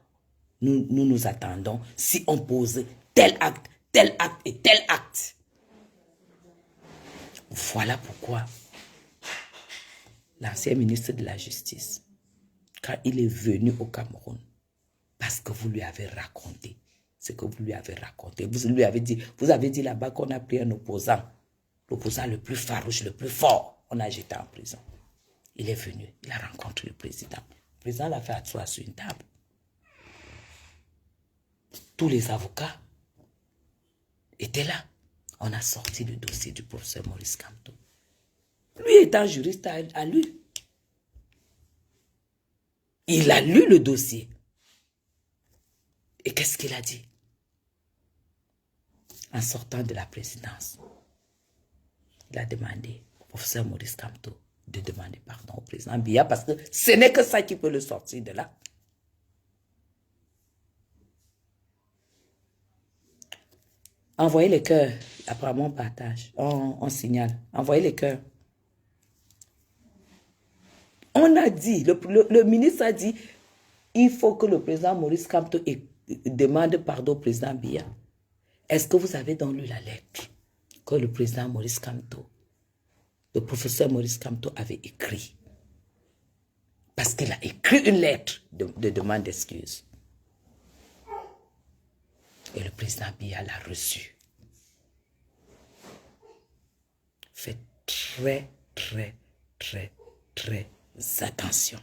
S4: nous attendons si on pose tel acte et tel acte. Voilà pourquoi l'ancien ministre de la Justice, quand il est venu au Cameroun, parce que vous lui avez raconté ce que vous lui avez raconté, vous avez dit là-bas qu'on a pris un opposant, l'opposant le plus farouche, le plus fort, on a jeté en prison. Il est venu, il a rencontré le président. Le président l'a fait asseoir sur une table. Tous les avocats étaient là. On a sorti le dossier du professeur Maurice Kamto. Lui étant juriste, a lu. Il a lu le dossier. Et qu'est-ce qu'il a dit? En sortant de la présidence, il a demandé au professeur Maurice Kamto de demander pardon au président Biya parce que ce n'est que ça qui peut le sortir de là. Envoyez les cœurs. Apparemment, on partage. On signale. Envoyez les cœurs. On a dit, le ministre a dit, il faut que le président Maurice Kamto demande pardon au président Biya. Est-ce que vous avez donc lu la lettre que le président Maurice Kamto, le professeur Maurice Kamto avait écrit Parce qu'il a écrit une lettre de demande d'excuses. Et le président Biya l'a reçu. Faites très, très, très, très attention.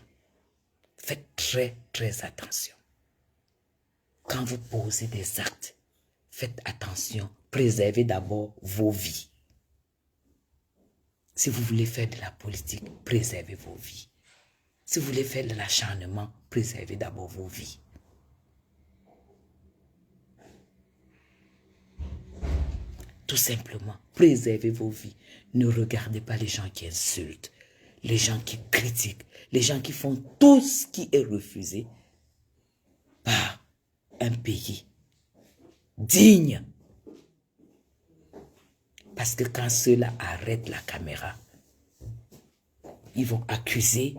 S4: Faites très, très attention. Quand vous posez des actes, faites attention. Préservez d'abord vos vies. Si vous voulez faire de la politique, préservez vos vies. Si vous voulez faire de l'acharnement, préservez d'abord vos vies. Tout simplement, préservez vos vies. Ne regardez pas les gens qui insultent, les gens qui critiquent, les gens qui font tout ce qui est refusé par un pays digne. Parce que quand ceux-là arrêtent la caméra, ils vont accuser,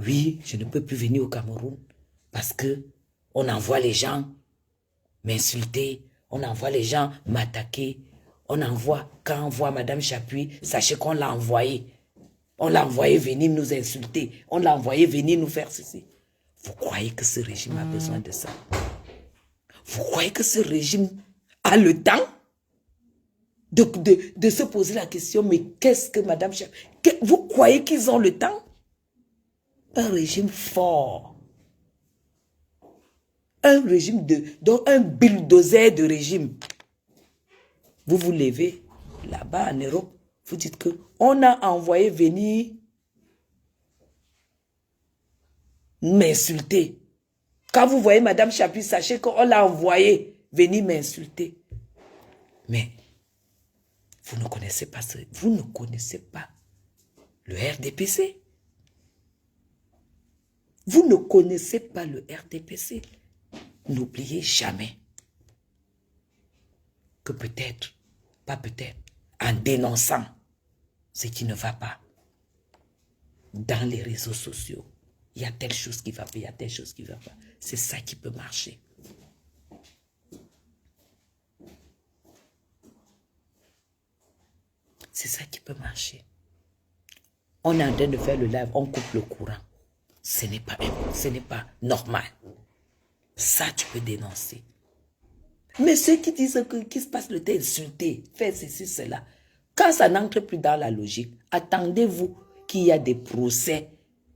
S4: oui, je ne peux plus venir au Cameroun parce que on envoie les gens m'insulter, on envoie les gens m'attaquer, on envoie, quand on voit Madame Chapuis, sachez qu'on l'a envoyé. On l'a envoyé venir nous insulter, on l'a envoyé venir nous faire ceci. Vous croyez que ce régime a besoin de ça? Vous croyez que ce régime a le temps de se poser la question, mais qu'est-ce que Madame Chapuis... Vous croyez qu'ils ont le temps? Un régime fort. Un régime donc un bulldozer de régime. Vous vous levez là-bas en Europe, vous dites que on a envoyé venir m'insulter. Quand vous voyez Madame Chapuis, sachez qu'on l'a envoyé venir m'insulter. Mais vous ne connaissez pas le RDPC. Vous ne connaissez pas le RDPC. N'oubliez jamais que peut-être, pas peut-être, en dénonçant ce qui ne va pas dans les réseaux sociaux, il y a telle chose qui va pas, il y a telle chose qui ne va pas. C'est ça qui peut marcher. C'est ça qui peut marcher. On est en train de faire le live, on coupe le courant. Ce n'est pas normal. Ça, tu peux dénoncer. Mais ceux qui disent qu'il se passe le temps insulté, faire ceci, cela, quand ça n'entre plus dans la logique, attendez-vous qu'il y a des procès,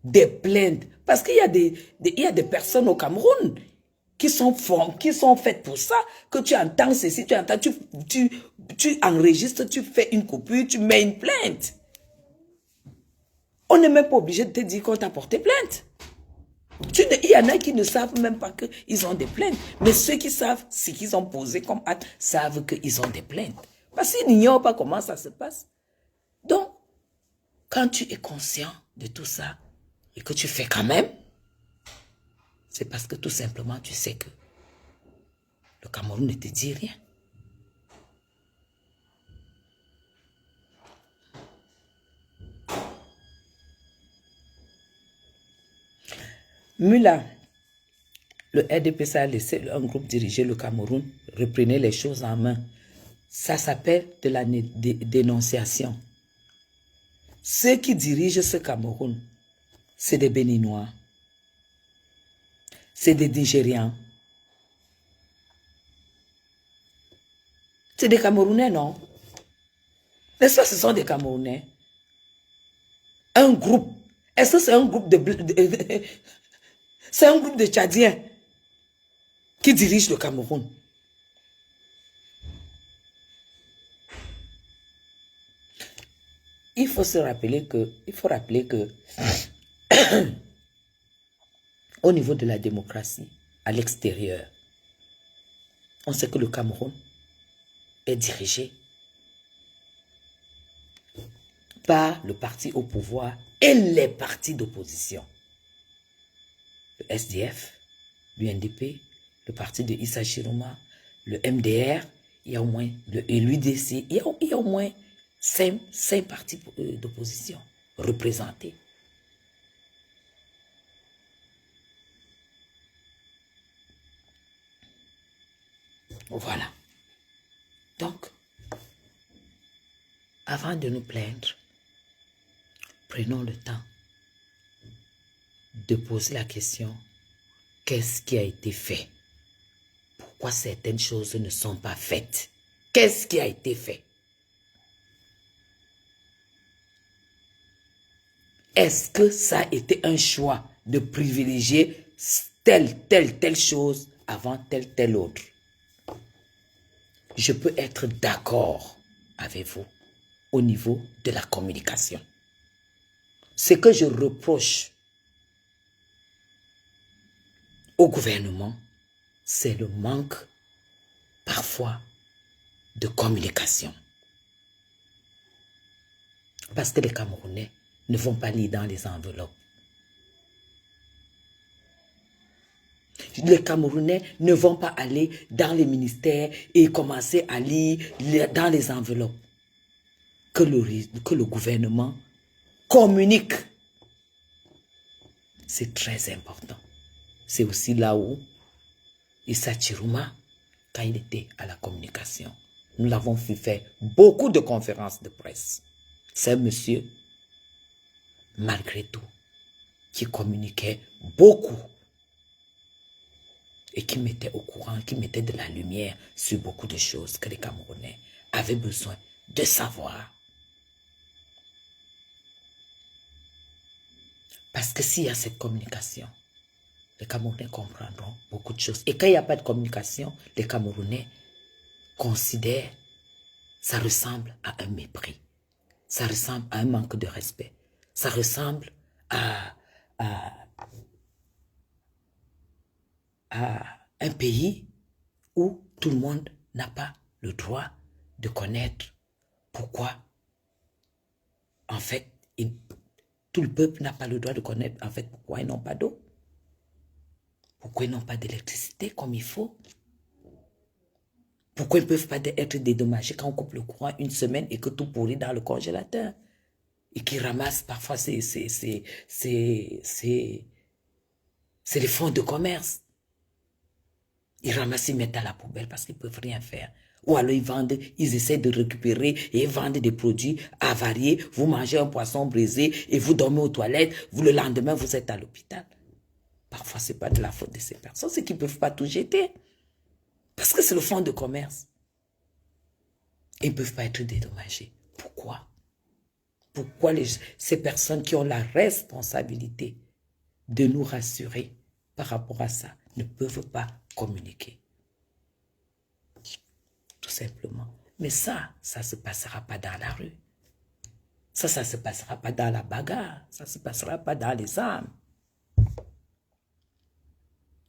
S4: des plaintes. Parce qu'il y a des personnes au Cameroun qui sont faites pour ça, que tu entends ceci, tu entends, tu enregistres, tu fais une coupure, tu mets une plainte. On n'est même pas obligé de te dire qu'on t'a porté plainte. Il y en a qui ne savent même pas qu'ils ont des plaintes. Mais ceux qui savent ce qu'ils ont posé comme acte savent qu'ils ont des plaintes. Parce qu'ils n'ignorent pas comment ça se passe. Donc, quand tu es conscient de tout ça et que tu fais quand même, c'est parce que tout simplement tu sais que le Cameroun ne te dit rien. Mula, le RDPC a laissé un groupe diriger le Cameroun, reprenez les choses en main. Ça s'appelle de la dénonciation. Ceux qui dirigent ce Cameroun, c'est des Béninois, c'est des Nigérians, c'est des Camerounais, non? N'est-ce pas, ce sont des Camerounais? Un groupe. Est-ce que c'est un groupe c'est un groupe de Tchadiens qui dirige le Cameroun? Il faut rappeler que au niveau de la démocratie, à l'extérieur, on sait que le Cameroun est dirigé par le parti au pouvoir et les partis d'opposition. Le SDF, l'UNDP, le parti de Issa Chiroma, le MDR, il y a au moins l'UDC, il y a au moins 5 partis d'opposition représentés. Voilà. Donc, avant de nous plaindre, prenons le temps de poser la question, qu'est-ce qui a été fait? Pourquoi certaines choses ne sont pas faites? Qu'est-ce qui a été fait? Est-ce que ça a été un choix de privilégier telle chose avant telle autre? Je peux être d'accord avec vous au niveau de la communication. Ce que je reproche au gouvernement, c'est le manque parfois de communication. Parce que les Camerounais ne vont pas lire dans les enveloppes. Les Camerounais ne vont pas aller dans les ministères et commencer à lire dans les enveloppes. Que le gouvernement communique. C'est très important. C'est aussi là où Issa Chiruma, quand il était à la communication, nous l'avons vu faire beaucoup de conférences de presse. C'est un monsieur, malgré tout, qui communiquait beaucoup et qui mettait au courant, qui mettait de la lumière sur beaucoup de choses que les Camerounais avaient besoin de savoir. Parce que s'il y a cette communication, les Camerounais comprendront beaucoup de choses. Et quand il n'y a pas de communication, les Camerounais considèrent, ça ressemble à un mépris. Ça ressemble à un manque de respect. Ça ressemble à un pays où tout le monde n'a pas le droit de connaître pourquoi, en fait, tout le peuple n'a pas le droit de connaître, en fait, pourquoi ils n'ont pas d'eau. Pourquoi ils n'ont pas d'électricité comme il faut. Pourquoi ils ne peuvent pas être dédommagés quand on coupe le courant une semaine et que tout pourrit dans le congélateur. Et qui ramassent parfois c'est les fonds de commerce. Ils ramassent, ils mettent à la poubelle parce qu'ils ne peuvent rien faire. Ou alors ils vendent, ils essaient de récupérer et ils vendent des produits avariés. Vous mangez un poisson brisé et vous dormez aux toilettes. Le lendemain, vous êtes à l'hôpital. Parfois, ce n'est pas de la faute de ces personnes. C'est qu'ils ne peuvent pas tout jeter. Parce que c'est le fonds de commerce. Ils ne peuvent pas être dédommagés. Pourquoi? Pourquoi ces personnes qui ont la responsabilité de nous rassurer par rapport à ça ne peuvent pas communiquer? Tout simplement. Mais ça ne se passera pas dans la rue. Ça ne se passera pas dans la bagarre. Ça ne se passera pas dans les armes.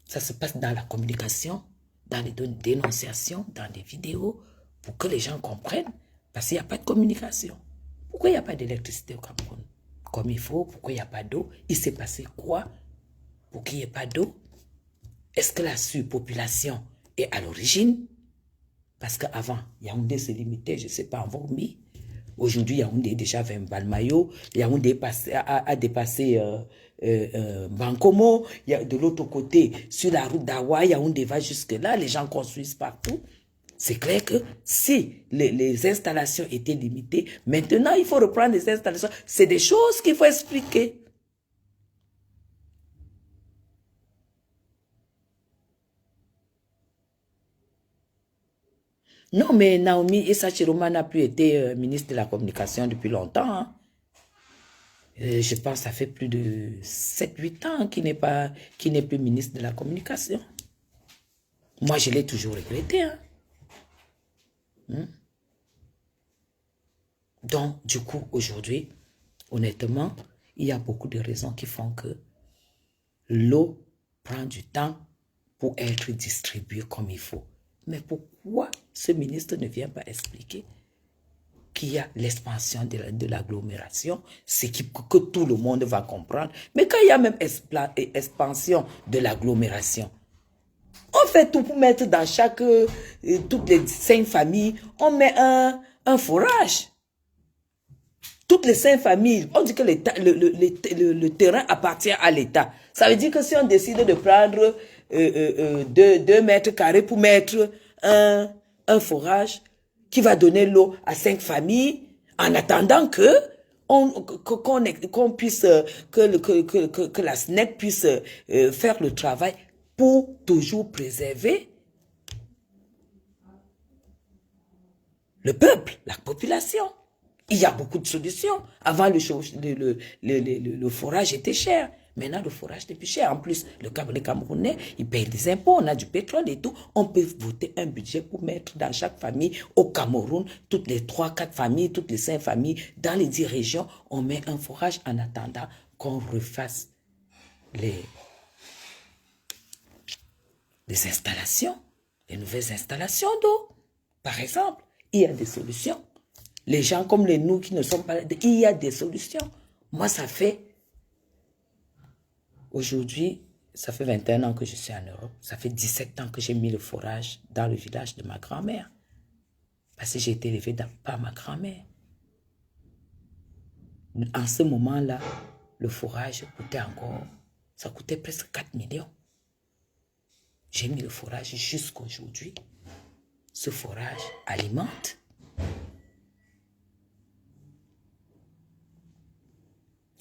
S4: Ça se passe dans la communication, dans les dénonciations, dans les vidéos, pour que les gens comprennent. Parce qu'il n'y a pas de communication. Pourquoi il n'y a pas d'électricité au Cameroun comme il faut? Pourquoi il n'y a pas d'eau? Il s'est passé quoi pour qu'il n'y ait pas d'eau? Est-ce que la surpopulation est à l'origine? Parce qu'avant, Yaoundé se limitait, je ne sais pas, en Vormi. Aujourd'hui, Yaoundé est déjà 20 Balmayo. Yaoundé a dépassé Bankomo. De l'autre côté, sur la route d'Awa, Yaoundé va jusque-là. Les gens construisent partout. C'est clair que si les installations étaient limitées, maintenant, il faut reprendre les installations. C'est des choses qu'il faut expliquer. Non, mais Naomi Issa Chiruma n'a plus été ministre de la Communication depuis longtemps. Hein. Je pense que ça fait plus de 7-8 ans qu'il n'est plus ministre de la Communication. Moi, je l'ai toujours regretté. Hein. Donc, du coup, aujourd'hui, honnêtement, il y a beaucoup de raisons qui font que l'eau prend du temps pour être distribuée comme il faut. Mais pourquoi ce ministre ne vient pas expliquer qu'il y a l'expansion de l'agglomération, c'est que tout le monde va comprendre. Mais quand il y a même expansion de l'agglomération, on fait tout pour mettre dans toutes les 5 familles, on met un forage. Toutes les 5 familles, on dit que le terrain appartient à l'État. Ça veut dire que si on décide de prendre 2 mètres carrés pour mettre un forage qui va donner l'eau à 5 familles, en attendant que qu'on puisse, que la SNEC puisse faire le travail pour toujours préserver le peuple, la population. Il y a beaucoup de solutions. Avant, le forage était cher. Maintenant, le forage n'est plus cher. En plus, les Camerounais, ils payent des impôts, on a du pétrole et tout. On peut voter un budget pour mettre dans chaque famille au Cameroun, toutes les 3, 4 familles, toutes les 5 familles, dans les 10 régions, on met un forage en attendant qu'on refasse les installations, les nouvelles installations d'eau. Par exemple, il y a des solutions. Les gens comme nous qui ne sont pas... Il y a des solutions. Moi, ça fait... Aujourd'hui, ça fait 21 ans que je suis en Europe. Ça fait 17 ans que j'ai mis le forage dans le village de ma grand-mère. Parce que j'ai été élevée par ma grand-mère. En ce moment-là, le forage coûtait encore... Ça coûtait presque 4 millions. J'ai mis le forage jusqu'à aujourd'hui. Ce forage alimente.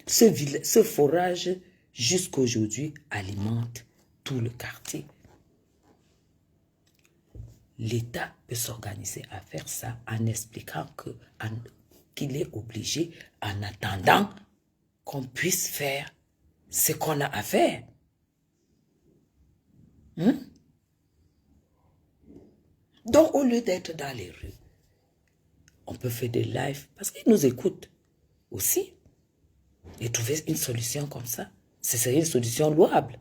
S4: Ce forage, jusqu'à aujourd'hui, alimente tout le quartier. L'État peut s'organiser à faire ça en expliquant qu'il est obligé, en attendant qu'on puisse faire ce qu'on a à faire. Donc, au lieu d'être dans les rues, on peut faire des lives parce qu'ils nous écoutent aussi. Et trouver une solution comme ça, ce serait une solution louable.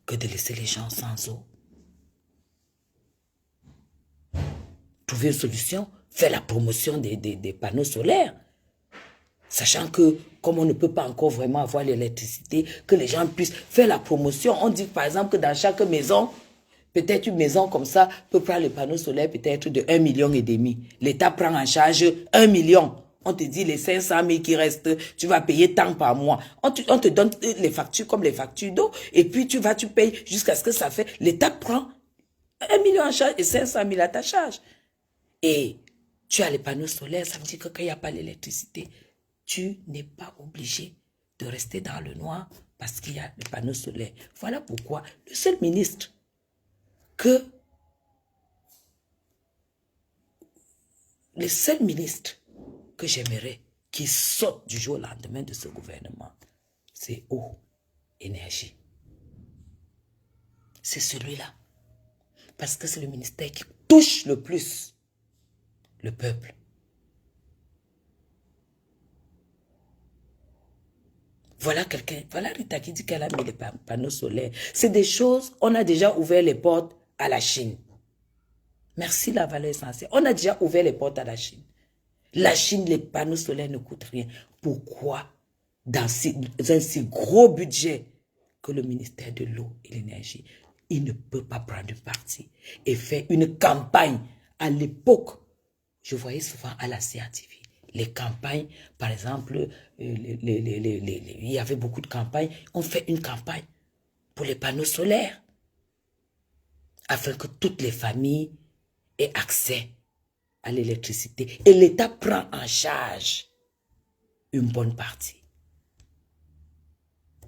S4: Que de laisser les gens sans eau. Trouver une solution, faire la promotion des panneaux solaires. Sachant que, comme on ne peut pas encore vraiment avoir l'électricité, que les gens puissent faire la promotion. On dit par exemple que dans chaque maison, peut-être une maison comme ça peut prendre les panneaux solaires peut-être de 1,5 million. L'État prend en charge 1 million. On te dit les 500 000 qui restent, tu vas payer tant par mois. On te donne les factures comme les factures d'eau. Et puis tu payes jusqu'à ce que ça fait. L'État prend 1 million en charge et 500 000 à ta charge. Et tu as les panneaux solaires, ça veut dire que quand il n'y a pas l'électricité, tu n'es pas obligé de rester dans le noir parce qu'il y a les panneaux solaires. Voilà pourquoi le seul ministre que j'aimerais qui saute du jour au lendemain de ce gouvernement, c'est eau, énergie. C'est celui-là. Parce que c'est le ministère qui touche le plus le peuple. Voilà Rita qui dit qu'elle a mis les panneaux solaires. C'est des choses, on a déjà ouvert les portes à la Chine. Merci la valeur essentielle. On a déjà ouvert les portes à la Chine. La Chine, les panneaux solaires ne coûtent rien. Pourquoi, dans un si gros budget que le ministère de l'eau et l'énergie, il ne peut pas prendre une partie et faire une campagne? À l'époque, je voyais souvent à la CRTV, les campagnes, par exemple, il y avait beaucoup de campagnes. On fait une campagne pour les panneaux solaires afin que toutes les familles aient accès à l'électricité. Et l'État prend en charge une bonne partie.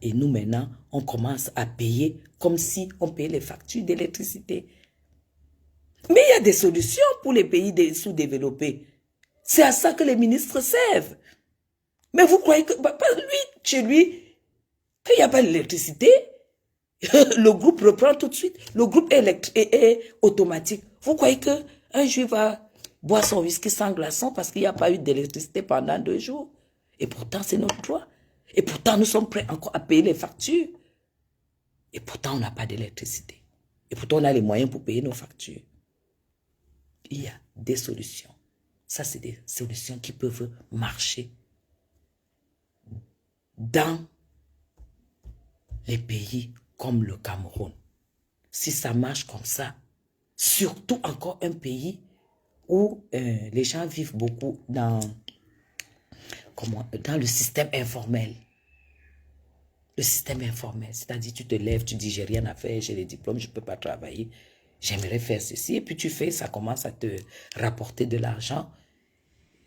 S4: Et nous, maintenant, on commence à payer comme si on payait les factures d'électricité. Mais il y a des solutions pour les pays sous-développés. C'est à ça que les ministres servent. Mais vous croyez que, chez lui, qu'il n'y a pas d'électricité, le groupe reprend tout de suite. Le groupe est automatique. Vous croyez qu'un juif va boire son whisky sans glaçon parce qu'il n'y a pas eu d'électricité pendant 2 jours? Et pourtant, c'est notre droit. Et pourtant, nous sommes prêts encore à payer les factures. Et pourtant, on n'a pas d'électricité. Et pourtant, on a les moyens pour payer nos factures. Il y a des solutions. Ça, c'est des solutions qui peuvent marcher dans les pays comme le Cameroun. Si ça marche comme ça, surtout encore un pays où les gens vivent beaucoup dans le système informel. Le système informel, c'est-à-dire tu te lèves, tu dis j'ai rien à faire, j'ai les diplômes, je ne peux pas travailler, j'aimerais faire ceci, et puis tu fais, ça commence à te rapporter de l'argent.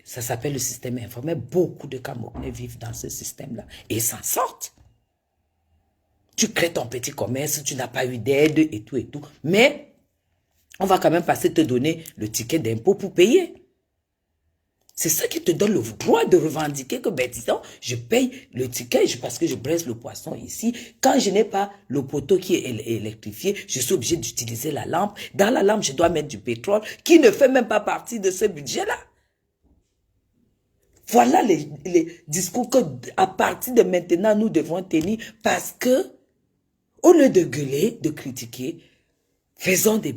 S4: Ça s'appelle le système informel. Beaucoup de Camerounais vivent dans ce système-là et s'en sortent. Tu crées ton petit commerce, tu n'as pas eu d'aide et tout et tout. Mais on va quand même passer te donner le ticket d'impôt pour payer. C'est ça qui te donne le droit de revendiquer que, ben, disons, je paye le ticket parce que je braise le poisson ici. Quand je n'ai pas le poteau qui est électrifié, je suis obligé d'utiliser la lampe. Dans la lampe, je dois mettre du pétrole qui ne fait même pas partie de ce budget-là. Voilà les discours que, à partir de maintenant, nous devons tenir parce que, au lieu de gueuler, de critiquer, faisons des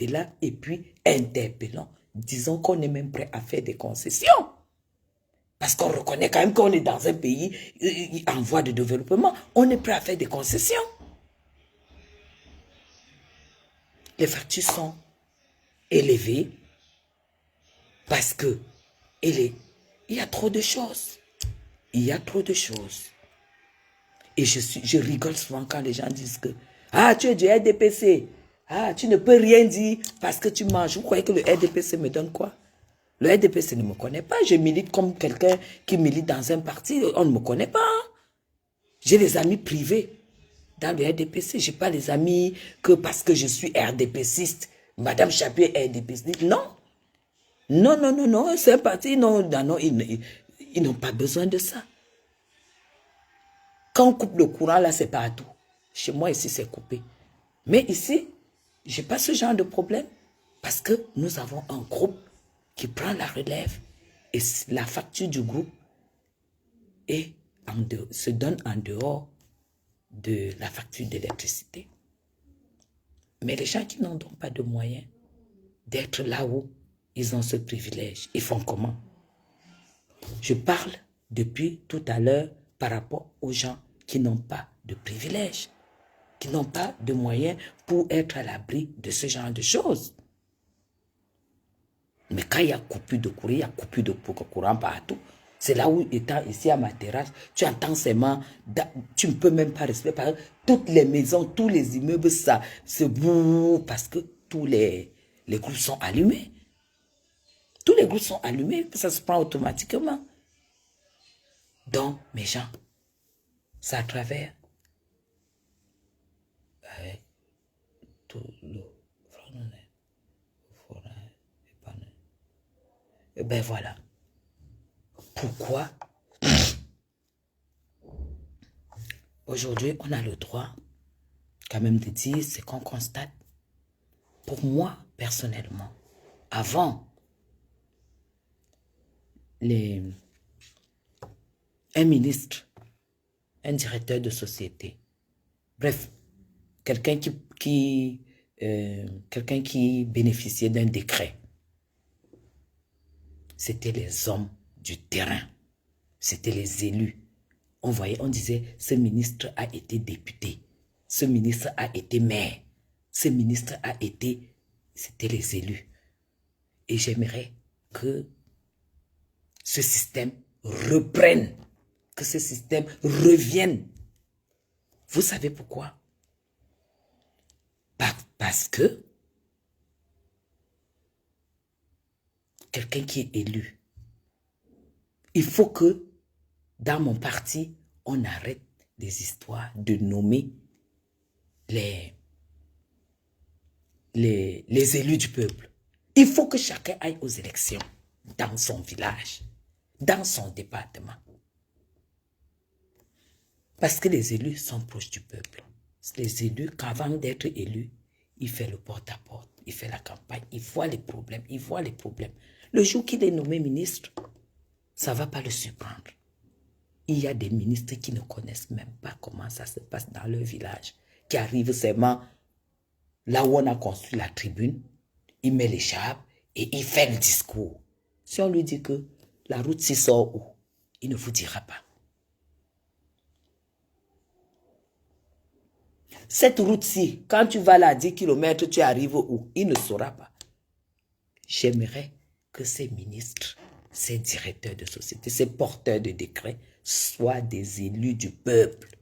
S4: là et puis interpellons. Disons qu'on est même prêt à faire des concessions. Parce qu'on reconnaît quand même qu'on est dans un pays en voie de développement. On est prêt à faire des concessions. Les factures sont élevées parce que il y a trop de choses. Il y a trop de choses. Et je rigole souvent quand les gens disent que « Ah, tu es du RDPC. Ah, tu ne peux rien dire parce que tu manges. » Vous croyez que le RDPC me donne quoi? Le RDPC ne me connaît pas. Je milite comme quelqu'un qui milite dans un parti. On ne me connaît pas. J'ai des amis privés dans le RDPC. Je n'ai pas les amis que parce que je suis RDPciste. Madame Chapier est RDPciste. Non. Non, non, non, non. C'est un parti. Non, non, non. Ils n'ont pas besoin de ça. Quand on coupe le courant, là, c'est partout. Chez moi, ici, c'est coupé. Mais ici, je n'ai pas ce genre de problème parce que nous avons un groupe qui prend la relève et la facture du groupe se donne en dehors de la facture d'électricité. Mais les gens qui n'ont donc pas de moyens d'être là-haut, ils ont ce privilège. Ils font comment? Je parle depuis tout à l'heure par rapport aux gens qui n'ont pas de privilèges, qui n'ont pas de moyens pour être à l'abri de ce genre de choses. Mais quand il y a coupure de courant, il y a coupure de courant partout. C'est là où, étant ici à ma terrasse, tu entends seulement, tu ne peux même pas respirer. Parce que toutes les maisons, tous les immeubles, ça se boue parce que tous les groupes sont allumés. Tous les groupes sont allumés, ça se prend automatiquement. Donc, mes gens, c'est à travers tout le et ben voilà. Pourquoi aujourd'hui on a le droit quand même de dire ce qu'on constate. Pour moi, personnellement, avant un ministre, un directeur de société, bref, quelqu'un qui bénéficiait d'un décret, c'était les hommes du terrain, c'était les élus. On disait, ce ministre a été député, ce ministre a été maire, ce ministre a été, c'était les élus. Et j'aimerais que ce système reprenne, que ce système revienne. Vous savez pourquoi? Parce que quelqu'un qui est élu, il faut que dans mon parti, on arrête les histoires de nommer les élus du peuple. Il faut que chacun aille aux élections dans son village, dans son département. Parce que les élus sont proches du peuple. Les élus, qu'avant d'être élus, il fait le porte-à-porte, il fait la campagne, il voit les problèmes, Le jour qu'il est nommé ministre, ça ne va pas le surprendre. Il y a des ministres qui ne connaissent même pas comment ça se passe dans leur village, qui arrivent seulement là où on a construit la tribune, il met l'écharpe et il fait le discours. Si on lui dit que la route s'y sort où, il ne vous dira pas. Cette route-ci, quand tu vas là à 10 km, tu arrives où? Il ne saura pas. J'aimerais que ces ministres, ces directeurs de société, ces porteurs de décrets soient des élus du peuple.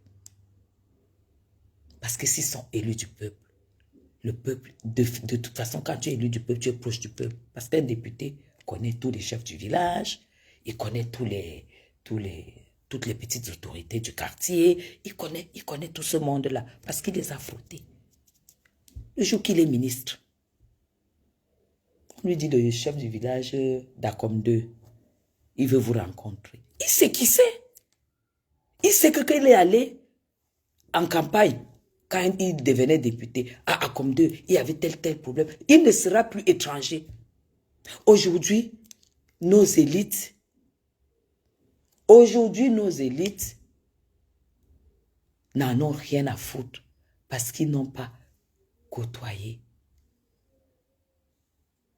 S4: Parce que s'ils sont élus du peuple, le peuple, de toute façon, quand tu es élu du peuple, tu es proche du peuple. Parce qu'un député connaît tous les chefs du village, Il connaît toutes les petites autorités du quartier. Il connaît tout ce monde-là parce qu'il les a frottés. Le jour qu'il est ministre, on lui dit le chef du village d'Akom 2, il veut vous rencontrer. Il sait qui c'est. Il sait que quand il est allé en campagne, quand il devenait député, à Akom 2, il y avait tel problème. Il ne sera plus étranger. Aujourd'hui, nos élites n'en ont rien à foutre parce qu'ils n'ont pas côtoyé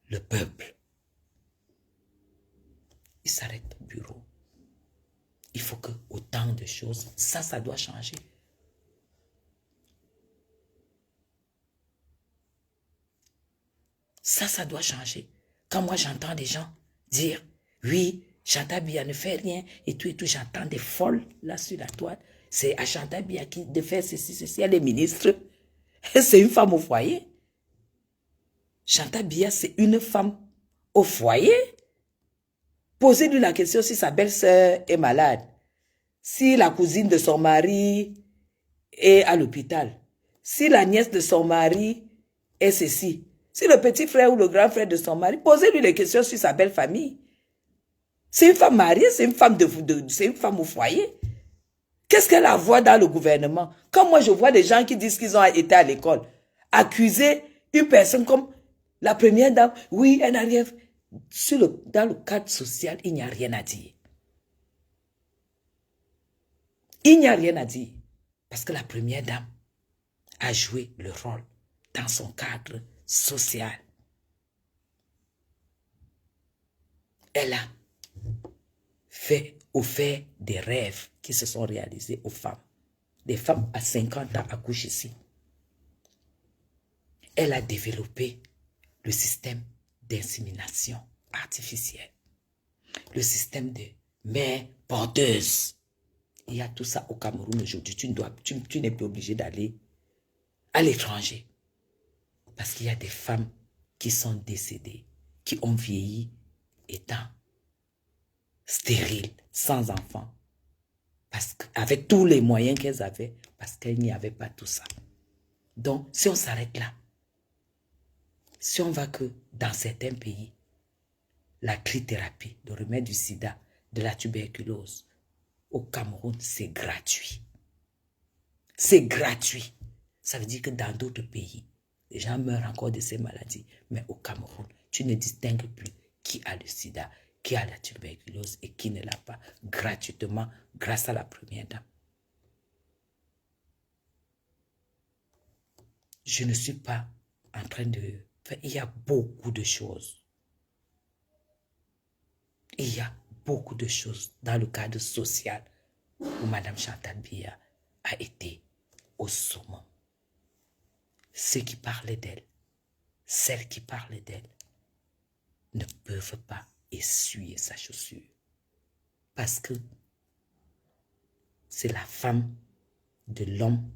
S4: le peuple. Ils s'arrêtent au bureau. Il faut que autant de choses, ça doit changer. Ça doit changer. Quand moi j'entends des gens dire, oui, Chantal Biya ne fait rien et tout, j'entends des folles là sur la toile. C'est à Chantal Biya qui de faire ceci, elle est ministre. C'est une femme au foyer. Chantal Biya, c'est une femme au foyer. Posez-lui la question si sa belle-sœur est malade, si la cousine de son mari est à l'hôpital, si la nièce de son mari est ceci, si le petit frère ou le grand frère de son mari, posez-lui les questions sur sa belle famille. C'est une femme mariée, c'est une femme c'est une femme au foyer. Qu'est-ce qu'elle a à voir dans le gouvernement? Quand moi je vois des gens qui disent qu'ils ont été à l'école, accuser une personne comme la première dame, oui, elle n'a rien fait. Dans le cadre social, il n'y a rien à dire. Il n'y a rien à dire. Parce que la première dame a joué le rôle dans son cadre social. Elle a offert des rêves qui se sont réalisés aux femmes. Des femmes à 50 ans accouchent ici. Elle a développé le système d'insémination artificielle, le système de mères porteuses. Il y a tout ça au Cameroun aujourd'hui. Tu n'es plus obligé d'aller à l'étranger. Parce qu'il y a des femmes qui sont décédées, qui ont vieilli étant stériles, sans enfants. Avec tous les moyens qu'elles avaient, parce qu'elles n'y avaient pas tout ça. Donc, si on s'arrête là, si on va que dans certains pays, la trithérapie, le remède du sida, de la tuberculose, au Cameroun, c'est gratuit. C'est gratuit. Ça veut dire que dans d'autres pays, les gens meurent encore de ces maladies. Mais au Cameroun, tu ne distingues plus qui a le sida, qui a la tuberculose et qui ne l'a pas gratuitement grâce à la première dame. Je ne suis pas en train de... Il y a beaucoup de choses. Il y a beaucoup de choses dans le cadre social où Mme Chantal Biya a été au sommet. Ceux qui parlaient d'elle, celles qui parlaient d'elle, ne peuvent pas essuyer sa chaussure. Parce que c'est la femme de l'homme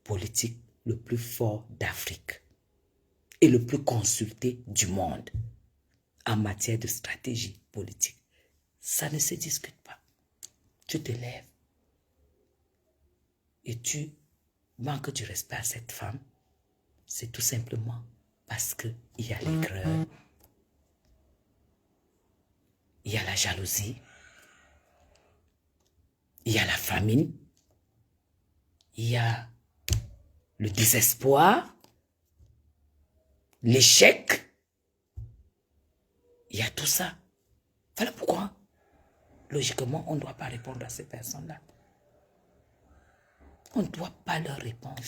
S4: politique le plus fort d'Afrique et le plus consulté du monde en matière de stratégie politique. Ça ne se discute pas. Tu te lèves et tu manques du respect à cette femme. C'est tout simplement parce qu'il y a l'aigreur, il y a la jalousie, il y a la famine, il y a le désespoir, l'échec. Il y a tout ça. Voilà pourquoi, logiquement, on ne doit pas répondre à ces personnes-là. On ne doit pas leur répondre.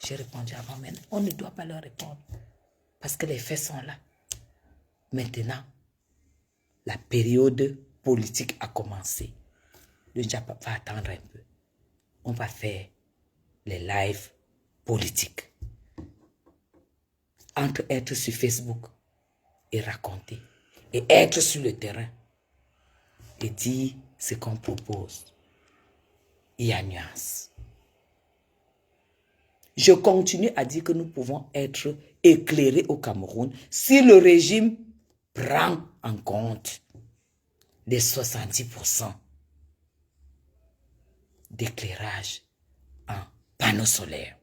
S4: J'ai répondu avant, mais on ne doit pas leur répondre. Parce que les faits sont là. Maintenant, la période politique a commencé. Le Jap va attendre un peu. On va faire les lives politiques. Entre être sur Facebook et raconter, et être sur le terrain, et dire ce qu'on propose, il y a nuance. Je continue à dire que nous pouvons être éclairés au Cameroun si le régime prend en compte des 70% d'éclairage en panneaux solaires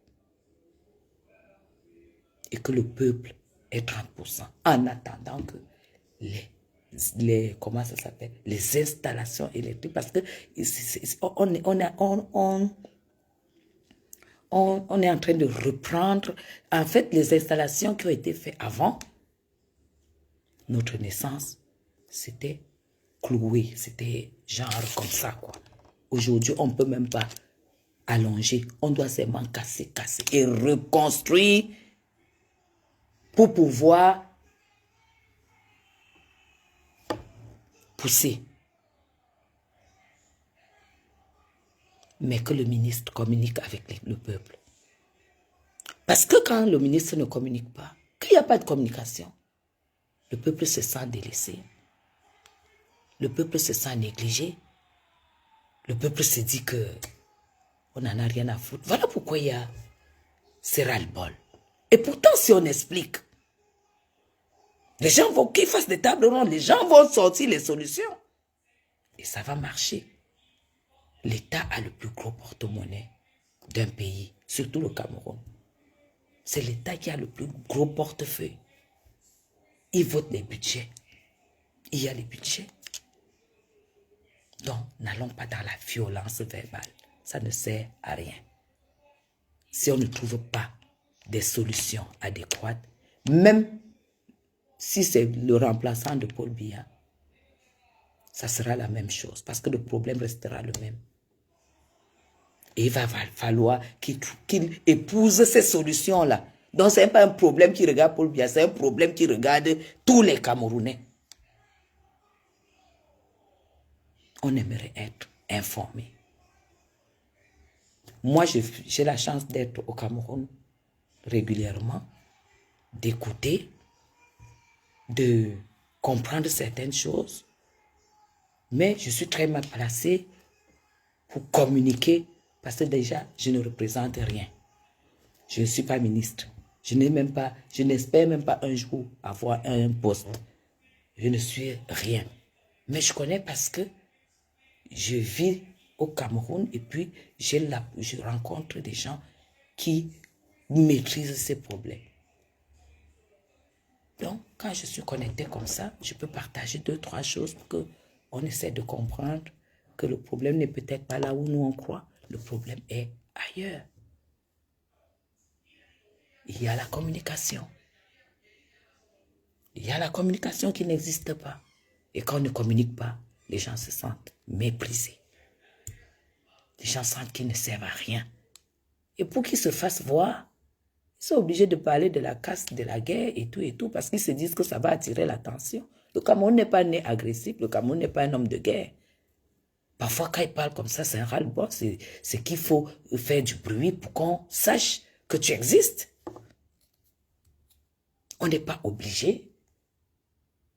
S4: et que le peuple ait 30% en attendant que comment ça s'appelle, les installations électriques, parce que on est en train de reprendre, en fait, les installations qui ont été faites avant notre naissance, c'était cloué, c'était genre comme ça, quoi. Aujourd'hui, on ne peut même pas allonger, on doit seulement casser et reconstruire pour pouvoir pousser. Mais que le ministre communique avec le peuple. Parce que quand le ministre ne communique pas, qu'il n'y a pas de communication, le peuple se sent délaissé. Le peuple se sent négligé. Le peuple se dit que on n'en a rien à foutre. Voilà pourquoi il y a ce ras-le-bol. Et pourtant, si on explique, les gens vont qu'ils fassent des tables rondes, les gens vont sortir les solutions. Et ça va marcher. L'État a le plus gros porte-monnaie d'un pays, surtout le Cameroun. C'est l'État qui a le plus gros portefeuille. Il vote les budgets. Il y a les budgets. Donc, n'allons pas dans la violence verbale. Ça ne sert à rien. Si on ne trouve pas des solutions adéquates, même si c'est le remplaçant de Paul Biya, ça sera la même chose parce que le problème restera le même. Et il va falloir qu'il épouse ces solutions-là. Donc, ce n'est pas un problème qui regarde Paul Biya, c'est un problème qui regarde tous les Camerounais. On aimerait être informé. Moi, j'ai la chance d'être au Cameroun régulièrement, d'écouter, de comprendre certaines choses, mais je suis très mal placé pour communiquer parce que déjà, je ne représente rien. Je ne suis pas ministre. Je n'espère même pas un jour avoir un poste. Je ne suis rien. Mais je connais parce que je vis au Cameroun et puis je rencontre des gens qui maîtrisent ces problèmes. Donc, quand je suis connecté comme ça, je peux partager 2-3 choses pour qu'on essaie de comprendre que le problème n'est peut-être pas là où nous on croit. Le problème est ailleurs. Il y a la communication. Il y a la communication qui n'existe pas. Et quand on ne communique pas, les gens se sentent méprisés. Les gens sentent qu'ils ne servent à rien. Et pour qu'ils se fassent voir, ils sont obligés de parler de la casse, de la guerre et tout, parce qu'ils se disent que ça va attirer l'attention. Le Cameroun n'est pas né agressif, le Cameroun n'est pas un homme de guerre. Parfois, quand ils parlent comme ça, c'est un ras-le-bol. C'est qu'il faut faire du bruit pour qu'on sache que tu existes. On n'est pas obligé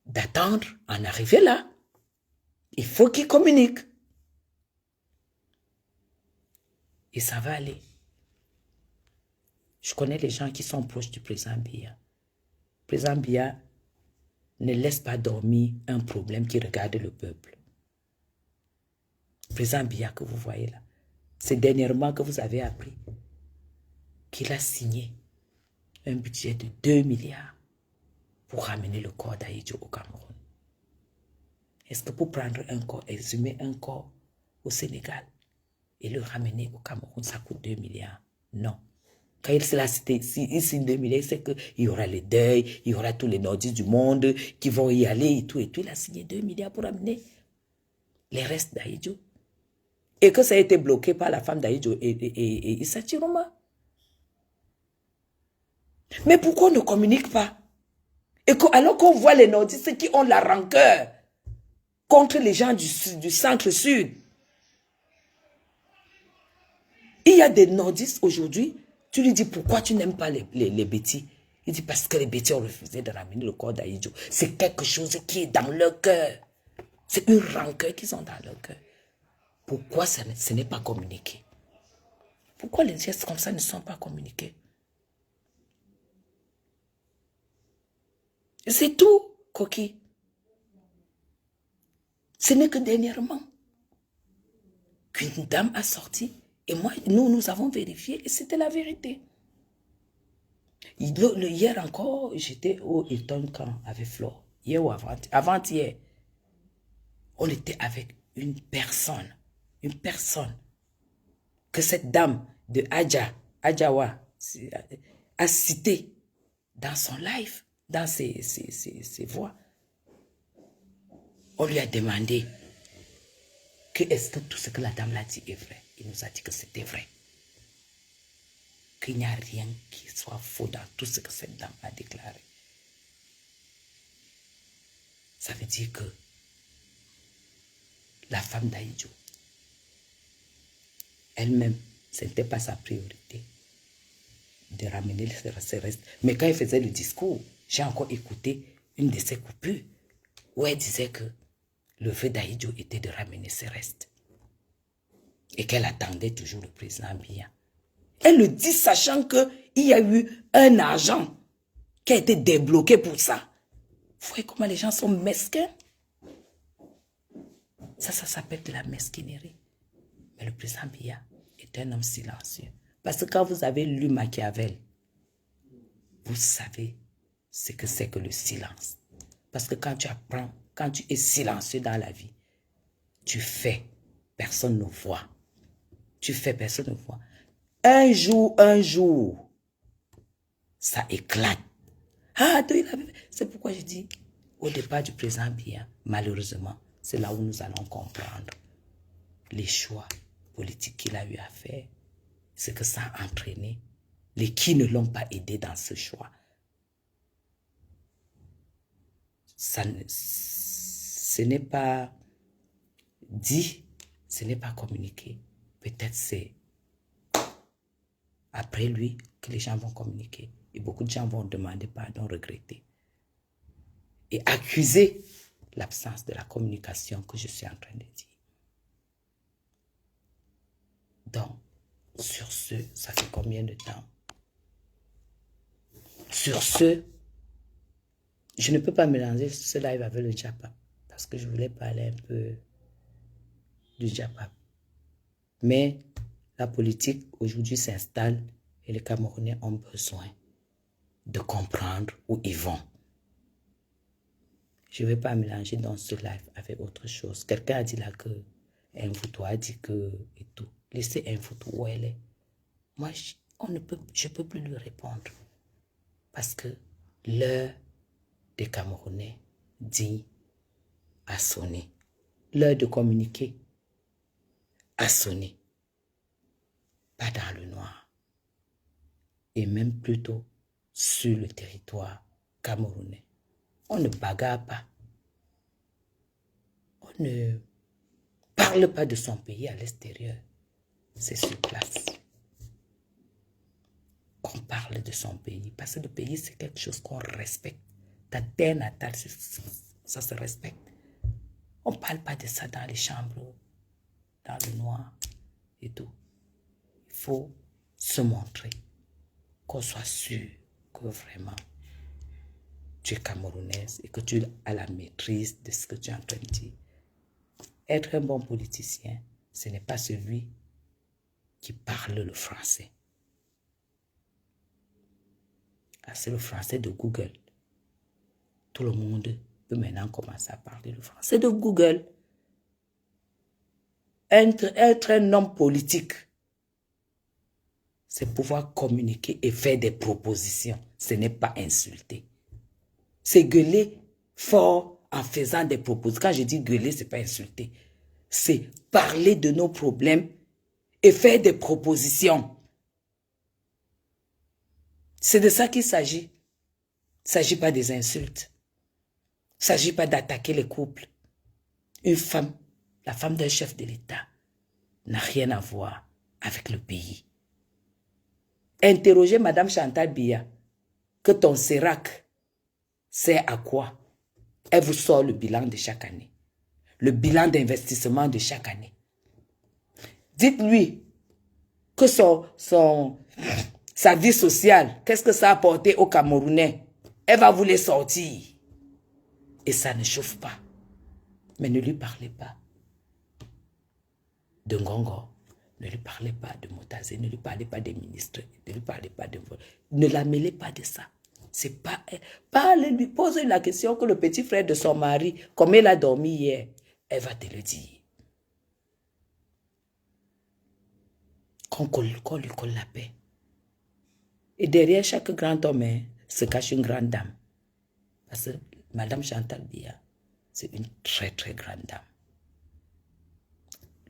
S4: d'attendre en arriver là. Il faut qu'ils communiquent. Et ça va aller. Je connais les gens qui sont proches du président Biya. Le président Biya ne laisse pas dormir un problème qui regarde le peuple. Le président Biya que vous voyez là, c'est dernièrement que vous avez appris qu'il a signé un budget de 2 milliards pour ramener le corps d'Ahidjo au Cameroun. Est-ce que pour prendre un corps, exhumer un corps au Sénégal et le ramener au Cameroun, ça coûte 2 milliards? Non. Quand il signe 2 milliards, c'est qu'il y aura les deuils, il y aura tous les nordistes du monde qui vont y aller et tout. Et tout, il a signé 2 milliards pour ramener les restes d'Ahidjo. Et que ça a été bloqué par la femme d'Ahidjo et Issa Chiroma. Mais pourquoi on ne communique pas? Alors qu'on voit les nordistes qui ont la rancœur contre les gens du centre-sud. Il y a des nordistes aujourd'hui, tu lui dis pourquoi tu n'aimes pas les Bétis. Il dit parce que les Bétis ont refusé de ramener le corps d'Ahidjo. C'est quelque chose qui est dans leur cœur. C'est une rancœur qu'ils ont dans leur cœur. Pourquoi ce n'est pas communiqué? Pourquoi les gestes comme ça ne sont pas communiqués? C'est tout, Coquille. Ce n'est que dernièrement qu'une dame a sorti. Et moi, nous avons vérifié et c'était la vérité. Hier encore, j'étais au Hilton Camp avec Flore. Hier ou avant-hier. On était avec une personne que cette dame de Adjawa a cité dans son live, dans ses voix. On lui a demandé que est-ce que tout ce que la dame l'a dit est vrai. Il nous a dit que c'était vrai. Qu'il n'y a rien qui soit faux dans tout ce que cette dame a déclaré. Ça veut dire que la femme d'Aïdjo, elle-même, ce n'était pas sa priorité de ramener ses restes. Mais quand elle faisait le discours, j'ai encore écouté une de ses coupures où elle disait que le vœu d'Aïdjo était de ramener ses restes et qu'elle attendait toujours le président Biya. Elle le dit sachant qu'il y a eu un argent qui a été débloqué pour ça. Vous voyez comment les gens sont mesquins? Ça s'appelle de la mesquinerie. Mais le président Biya est un homme silencieux. Parce que quand vous avez lu Machiavel, vous savez ce que c'est que le silence. Parce que quand tu apprends, quand tu es silencieux dans la vie, tu fais, personne ne voit. Tu fais, personne ne voit. Un jour, ça éclate. Ah, c'est pourquoi je dis, au départ du président Biya, malheureusement, c'est là où nous allons comprendre les choix politiques qu'il a eu à faire, ce que ça a entraîné, les qui ne l'ont pas aidé dans ce choix. Ce n'est pas dit, ce n'est pas communiqué. Peut-être c'est après lui que les gens vont communiquer. Et beaucoup de gens vont demander pardon, regretter. Et accuser l'absence de la communication que je suis en train de dire. Donc, sur ce, ça fait combien de temps? Sur ce, je ne peux pas mélanger ce live avec le Djapap parce que je voulais parler un peu du Djapap. Mais la politique aujourd'hui s'installe et les Camerounais ont besoin de comprendre où ils vont. Je ne vais pas mélanger dans ce live avec autre chose. Quelqu'un a dit là que Mvuto a dit que et tout. Laissez Mvuto où elle est. Moi, je ne peux plus lui répondre. Parce que l'heure des Camerounais dit a sonné. L'heure de communiquer a sonné. Pas dans le noir. Et même plutôt sur le territoire camerounais. On ne bagarre pas. On ne parle pas de son pays à l'extérieur. C'est sur place qu'on parle de son pays. Parce que le pays, c'est quelque chose qu'on respecte. Ta terre natale, ça se respecte. On ne parle pas de ça dans les chambres, dans le noir et tout. Il faut se montrer, qu'on soit sûr que vraiment tu es camerounaise et que tu as la maîtrise de ce que tu es en train de dire. Être un bon politicien, ce n'est pas celui qui parle le français. C'est le français de Google. Tout le monde peut maintenant commencer à parler le français de Google. Être un homme politique, c'est pouvoir communiquer et faire des propositions. Ce n'est pas insulter. C'est gueuler fort en faisant des propositions. Quand je dis gueuler, ce n'est pas insulter. C'est parler de nos problèmes et faire des propositions. C'est de ça qu'il s'agit. Il ne s'agit pas des insultes. Il ne s'agit pas d'attaquer les couples. Une femme, la femme d'un chef de l'État, n'a rien à voir avec le pays. Interrogez Madame Chantal Biya que ton CERAC sert à quoi? Elle vous sort le bilan de chaque année. Le bilan d'investissement de chaque année. Dites-lui que sa vie sociale, qu'est-ce que ça a apporté aux Camerounais? Elle va vous les sortir. Et ça ne chauffe pas. Mais ne lui parlez pas de Ngongo, ne lui parlez pas de Motazé, ne lui parlez pas des ministres, ne lui parlez pas de... Ne la mêlez pas de ça. C'est pas... Parlez-lui, posez la question que le petit frère de son mari, comme elle a dormi hier, elle va te le dire. Qu'on lui colle la paix. Et derrière chaque grand homme se cache une grande dame. Parce que Madame Chantal Biya, c'est une très très grande dame.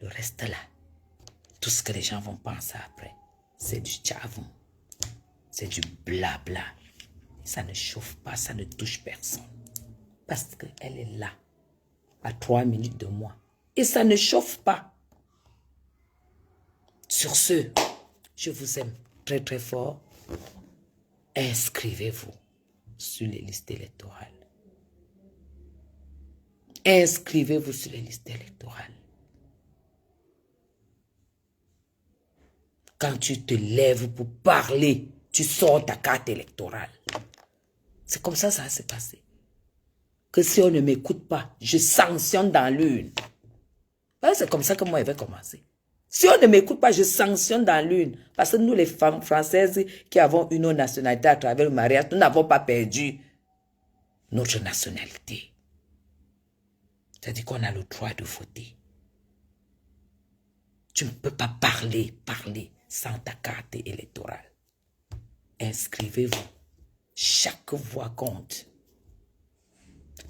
S4: Le reste là, tout ce que les gens vont penser après, c'est du tchavon, c'est du blabla. Ça ne chauffe pas, ça ne touche personne. Parce qu'elle est là, à 3 minutes de moi. Et ça ne chauffe pas. Sur ce, je vous aime très très fort. Inscrivez-vous sur les listes électorales. Inscrivez-vous sur les listes électorales. Quand tu te lèves pour parler, tu sors ta carte électorale. C'est comme ça ça s'est passé. Que si on ne m'écoute pas, je sanctionne dans l'urne. C'est comme ça que moi, je vais commencer. Si on ne m'écoute pas, je sanctionne dans l'une. Parce que nous, les femmes françaises qui avons une autre nationalité à travers le mariage, nous n'avons pas perdu notre nationalité. C'est-à-dire qu'on a le droit de voter. Tu ne peux pas parler sans ta carte électorale. Inscrivez-vous. Chaque voix compte.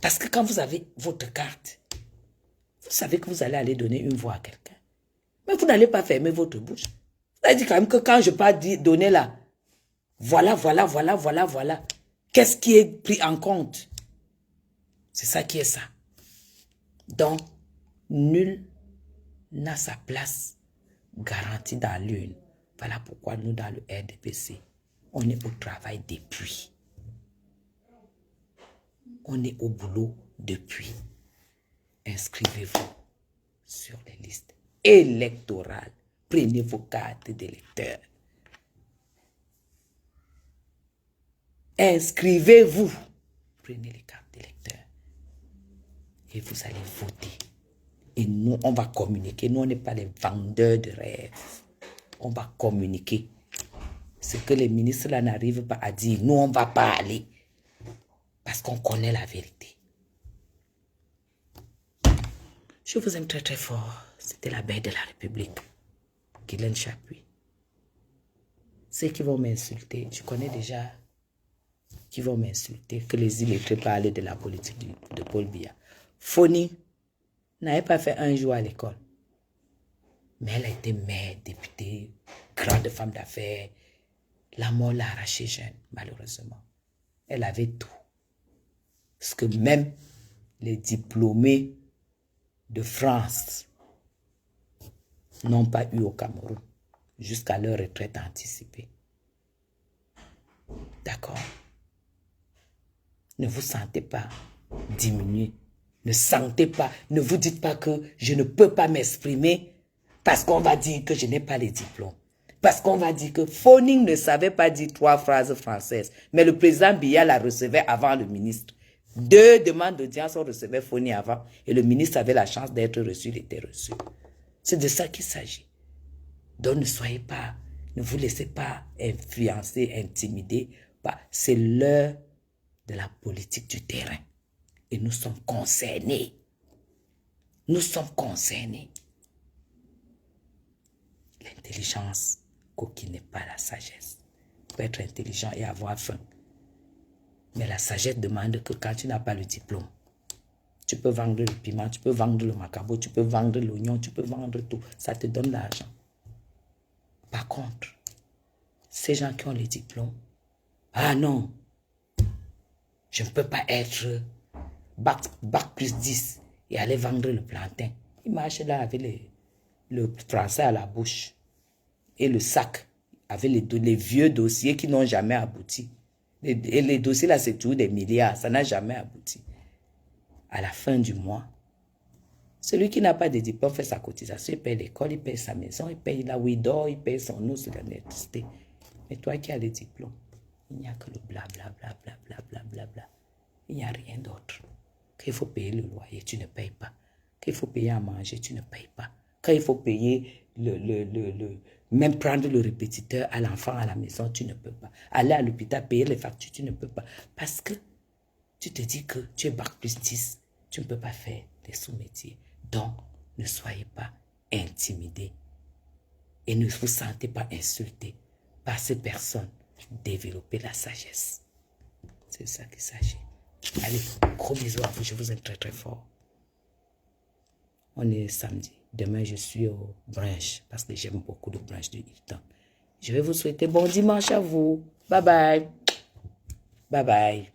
S4: Parce que quand vous avez votre carte, vous savez que vous allez aller donner une voix à quelqu'un. Mais vous n'allez pas fermer votre bouche. Vous allez dire quand même que quand je parle donner là, voilà. Qu'est-ce qui est pris en compte? C'est ça qui est ça. Donc, nul n'a sa place garantie dans l'une. Voilà pourquoi nous, dans le RDPC, on est au travail depuis. On est au boulot depuis. Inscrivez-vous sur les listes électorales. Prenez vos cartes d'électeurs. Inscrivez-vous. Prenez les cartes d'électeurs. Et vous allez voter. Et nous, on va communiquer. Nous, on n'est pas les vendeurs de rêves. On va communiquer. Ce que les ministres là n'arrivent pas à dire, nous, on va parler. Parce qu'on connaît la vérité. Je vous aime très très fort. C'était la belle de la République. Guylaine Chapuis. Ceux qui vont m'insulter, je connais déjà qui vont m'insulter, que les illettrés parlent de la politique de Paul Biya. Foni n'avait pas fait un jour à l'école. Mais elle a été mère, députée, grande femme d'affaires. La mort l'a arrachée jeune, malheureusement. Elle avait tout. Parce que même les diplômés de France n'ont pas eu au Cameroun jusqu'à leur retraite anticipée. D'accord? Ne vous sentez pas diminué. Ne sentez pas, ne vous dites pas que je ne peux pas m'exprimer parce qu'on va dire que je n'ai pas les diplômes. Parce qu'on va dire que Foning ne savait pas dire 3 phrases françaises. Mais le président Biya la recevait avant le ministre. 2 demandes d'audience, on recevait Foning avant. Et le ministre avait la chance d'être reçu, il était reçu. C'est de ça qu'il s'agit. Donc ne soyez pas, ne vous laissez pas influencer, intimider. C'est l'heure de la politique du terrain. Et nous sommes concernés. Nous sommes concernés. L'intelligence coquine n'est pas la sagesse. Tu peux être intelligent et avoir faim. Mais la sagesse demande que quand tu n'as pas le diplôme, tu peux vendre le piment, tu peux vendre le macabo, tu peux vendre l'oignon, tu peux vendre tout. Ça te donne l'argent. Par contre, ces gens qui ont les diplômes, ah non, je ne peux pas être bac plus 10 et aller vendre le plantain. Il marche là avec le français à la bouche et le sac avec les vieux dossiers qui n'ont jamais abouti. Et les dossiers là, c'est toujours des milliards, ça n'a jamais abouti. À la fin du mois, celui qui n'a pas de diplôme fait sa cotisation, il paye l'école, il paye sa maison, il paye là où il dort, il paye son eau sur l'électricité. Mais toi qui as les diplômes, il n'y a que le blablabla. Il n'y a rien d'autre. Qu'il faut payer le loyer, tu ne payes pas. Quand il faut payer à manger, tu ne payes pas. Quand il faut payer même prendre le répétiteur à l'enfant à la maison, tu ne peux pas. Aller à l'hôpital, payer les factures, tu ne peux pas. Parce que tu te dis que tu es bac plus 10, tu ne peux pas faire des sous-métiers. Donc, ne soyez pas intimidés. Et ne vous sentez pas insultés par ces personnes. Développez la sagesse. C'est ça qu'il s'agit. Allez, gros bisous à vous, je vous aime très très fort. On est samedi. Demain, je suis au brunch parce que j'aime beaucoup le brunch de Hilton. Je vais vous souhaiter bon dimanche à vous. Bye bye. Bye bye.